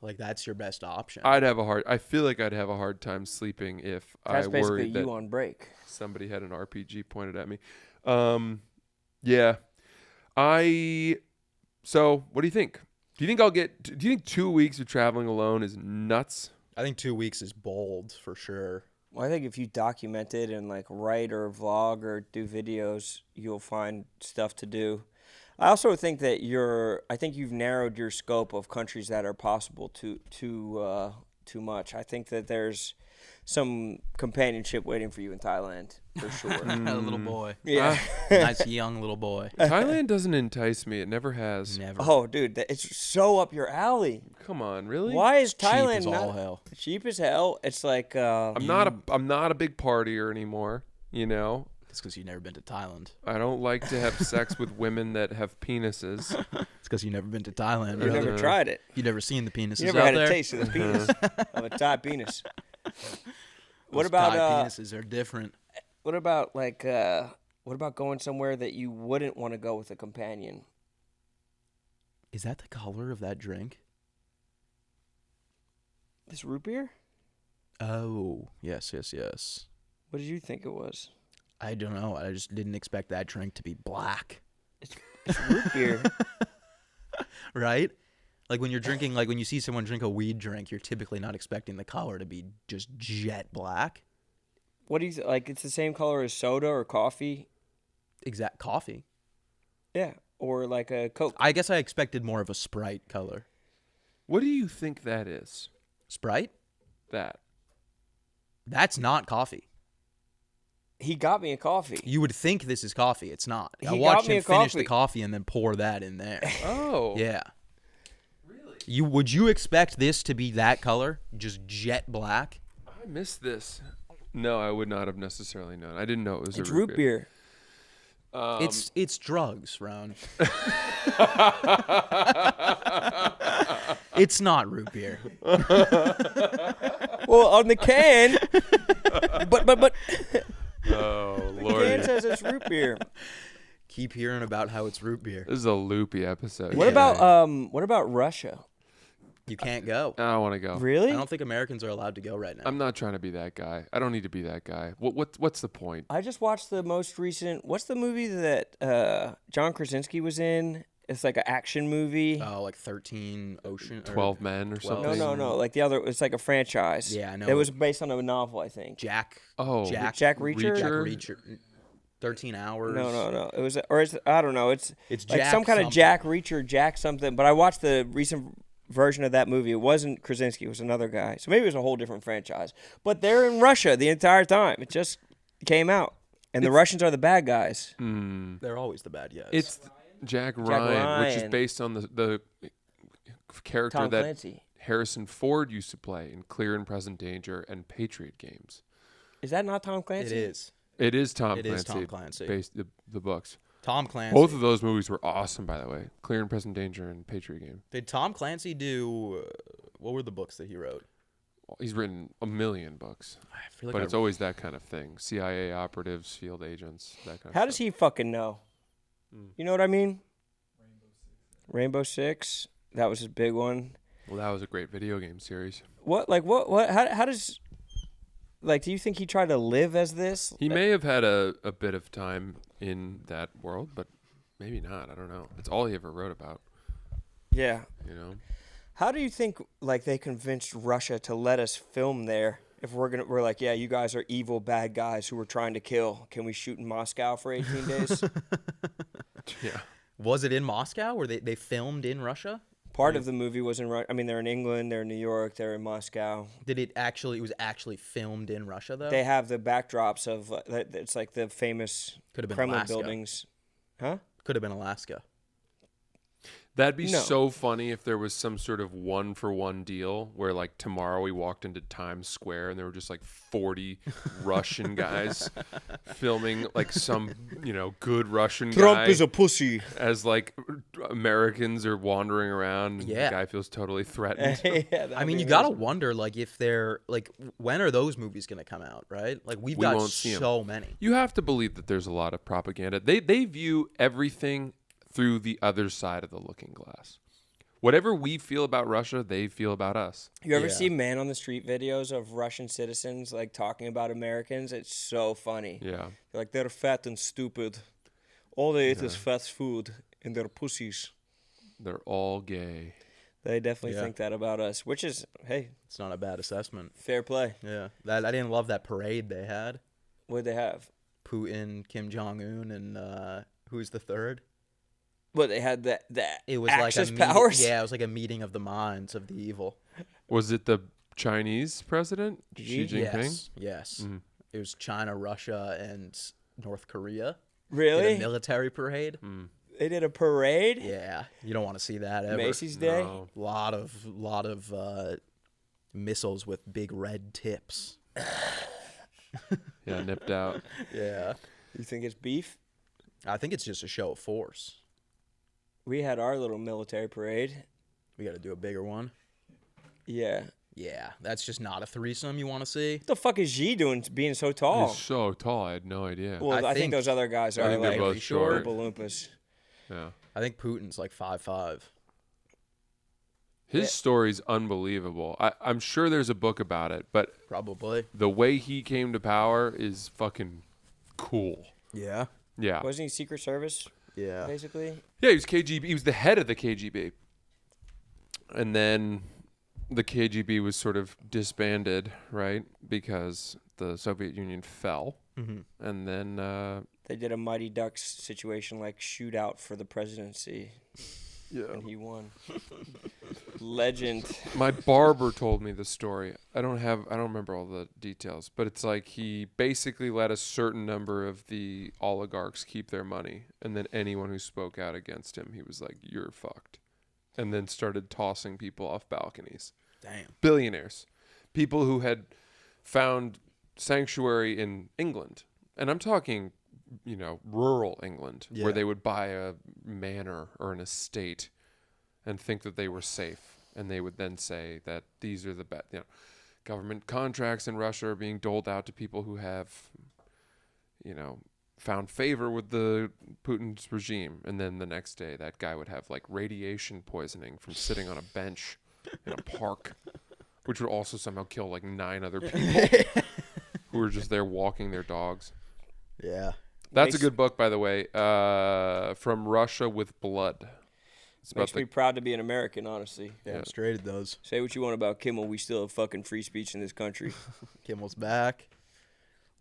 like, that's your best option. I feel like I'd have a hard time sleeping if That's I basically worried that you on break. somebody had an RPG pointed at me. Yeah. So what do you think? Do you think 2 weeks of traveling alone is nuts? I think 2 weeks is bold for sure. Well, I think if you document it and like write or vlog or do videos, you'll find stuff to do. I also think that I think you've narrowed your scope of countries that are possible to too much. I think that there's some companionship waiting for you in Thailand, for sure. A little boy. Yeah. Nice young little boy. Thailand doesn't entice me. It never has. Never. Oh, dude, it's so up your alley. Come on, really? Why is Cheap Thailand as not all hell. cheap as hell? It's like I'm not a big partier anymore. You know, It's because you've never been to Thailand. I don't like to have sex with women that have penises. It's because you've never been to Thailand. you've brother. never tried it. You've never seen the penises You never out had there. a taste of the penis of a Thai penis. What Those about Thai penises are different. what about like what about going somewhere that you wouldn't want to go with a companion? Is that the color of that drink? This root beer? Oh, yes. What did you think it was? I don't know. I just didn't expect that drink to be black. It's root beer. Right? Like when you're drinking, like when you see someone drink a weed drink, you're typically not expecting the color to be just jet black. What do you like? It's the same color as soda or coffee. Exact coffee. Yeah, or like a Coke. I guess I expected more of a Sprite color. What do you think that is? Sprite? That. That's not coffee. He got me a coffee. You would think this is coffee. It's not. I He watched got me him a finish the coffee. coffee and then pour that in there. Oh. Yeah. Really? Would you expect this to be that color? Just jet black? I missed this. No, I would not have necessarily known. I didn't know it was It's a root beer. It's drugs, Ron. It's not root beer. Well, on the can, but Oh, the can Lord. says it's root beer. Keep hearing about how it's root beer. This is a loopy episode. What today. about Russia? You can't go. I don't want to go. Really? I don't think Americans are allowed to go right now. I'm not trying to be that guy. I don't need to be that guy. What's the point? I just watched the most recent. What's the movie that John Krasinski was in? It's like an action movie. Oh, like 13 Ocean. or 12 Men or 12 something? No. Like the other, it's like a franchise. Yeah, I know. It was based on a novel, I think. Jack. Oh, Jack. Jack Reacher? Jack Reacher? Reacher. 13 hours. No. It was, or it's, I don't know. It's like Jack some kind of something. Jack Reacher, Jack something. But I watched the recent version of that movie. It wasn't Krasinski. It was another guy. So maybe it was a whole different franchise. But they're in Russia the entire time. It just came out, and the Russians are the bad guys. They're always the bad guys. It's Jack Ryan, which is Ryan. based on the character Tom that Clancy. Harrison Ford used to play in Clear and Present Danger and Patriot games. Is that not Tom It Clancy? is. It is Tom It Clancy. is Tom Clancy. Based the books. Tom Clancy. Both of those movies were awesome, by the way. Clear and Present Danger and Patriot Game. Did Tom Clancy do? What were the books that he wrote? He's written a million books, I feel like but it's always that kind of thing. CIA operatives, field agents, that kind of How stuff. does he fucking know? You know what I mean? Rainbow Six. That was his big one. Well, that was a great video game series. What? How does? Like, do you think he tried to live as this? He may have had a bit of time in that world, but maybe not. I don't know. It's all he ever wrote about, Yeah. you know? How do you think like they convinced Russia to let us film there? If we're like, yeah, you guys are evil bad guys who we're trying to kill. Can we shoot in Moscow for 18 days? Yeah. Was it in Moscow? Where they filmed in Russia? Part of the movie was in Russia. I mean, they're in England, they're in New York, they're in Moscow. Did it actually? It was actually filmed in Russia though. They have the backdrops of it's like the famous Could have been Kremlin Alaska. buildings. Huh? Could have been Alaska. That'd be No. so funny if there was some sort of one-for-one deal where, like, tomorrow we walked into Times Square and there were just, like, 40 Russian guys filming, like, some, good Russian guy a pussy. as, like, Americans are wandering around and Yeah. the guy feels totally threatened. I mean, you gotta wonder, like, if they're like, when are those movies gonna come out, right? Like, we've We got won't see 'em. so many. You have to believe that there's a lot of propaganda. They view everything through the other side of the looking glass. Whatever we feel about Russia, they feel about us. You ever Yeah. see man on the street videos of Russian citizens like talking about Americans? It's so funny. Yeah. They're like, they're fat and stupid. All they eat is fast food and they're pussies. They're all gay. They definitely Yeah. think that about us, which is, hey, It's not a bad assessment. fair play. Yeah, that I didn't love that parade they had. What'd they have? Putin, Kim Jong Un, and who's the third? What, they had that It was Axis like a powers? Yeah, it was like a meeting of the minds of the evil. Was it the Chinese president Xi Jinping. Yes. Mhm. It was China, Russia, and North Korea. Did a Really? military parade. They did a parade? Yeah, you don't want to see that ever. Macy's Day? No. Lot of missiles with big red tips. Yeah, nipped out. Yeah, You think it's beef? I think it's just a show of force. We had our little military parade. We got to do a bigger one. Yeah. Yeah, that's just not a threesome you want to see. What the fuck is Xi doing being so tall? He's so tall. I had no idea. Well, I think think- those other guys I are think they're like both short. Oompa Loompas. Yeah. I think Putin's like 5'5". His story's unbelievable. I'm sure there's a book about it, but Probably. the way he came to power is fucking cool. Yeah. Yeah. Wasn't he Secret Service, Yeah. basically? Yeah, he was KGB. He was the head of the KGB. And then the KGB was sort of disbanded, right? Because the Soviet Union fell. Mm-hmm. And then, They did a Mighty Ducks situation, like shootout for the presidency, and he won. Legend. my barber told me the story. I don't remember all the details, but it's like he basically let a certain number of the oligarchs keep their money, and then anyone who spoke out against him, he was like, "You're fucked," and then started tossing people off balconies. Damn. Billionaires, people who had found sanctuary in England, and I'm talking, rural England, Yeah. where they would buy a manor or an estate and think that they were safe. And they would then say that these are the best, government contracts in Russia are being doled out to people who have, found favor with the Putin's regime. And then the next day, that guy would have like radiation poisoning from sitting on a bench in a park, which would also somehow kill like 9 other people who were just there walking their dogs. Yeah. That's a good book, by the way. From Russia with Blood. It's Makes me proud to be an American, honestly. Damn straight it does. Say what you want about Kimmel, we still have fucking free speech in this country. Kimmel's back.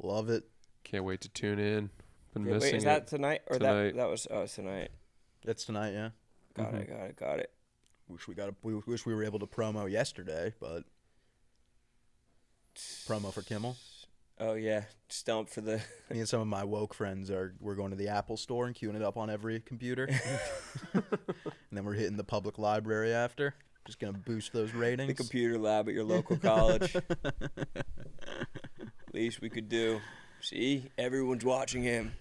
Love it. Can't wait to tune in. Been Wait, missing is it. that tonight? Or Tonight. that was tonight. It's tonight, yeah. Got it. We wish we were able to promo yesterday, but promo for Kimmel. Oh yeah, stump for the. Me and some of my woke friends we're going to the Apple store and queuing it up on every computer. And then we're hitting the public library after. Just gonna boost those ratings. The computer lab at your local college. Least we could do. See, everyone's watching him.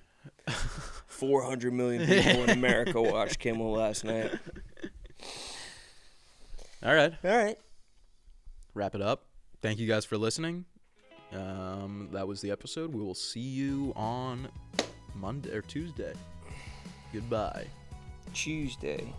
400 million people in America watched Kimmel last night. All right. All right. Wrap it up. Thank you guys for listening. That was the episode. We will see you on Monday or Tuesday. Goodbye. Tuesday.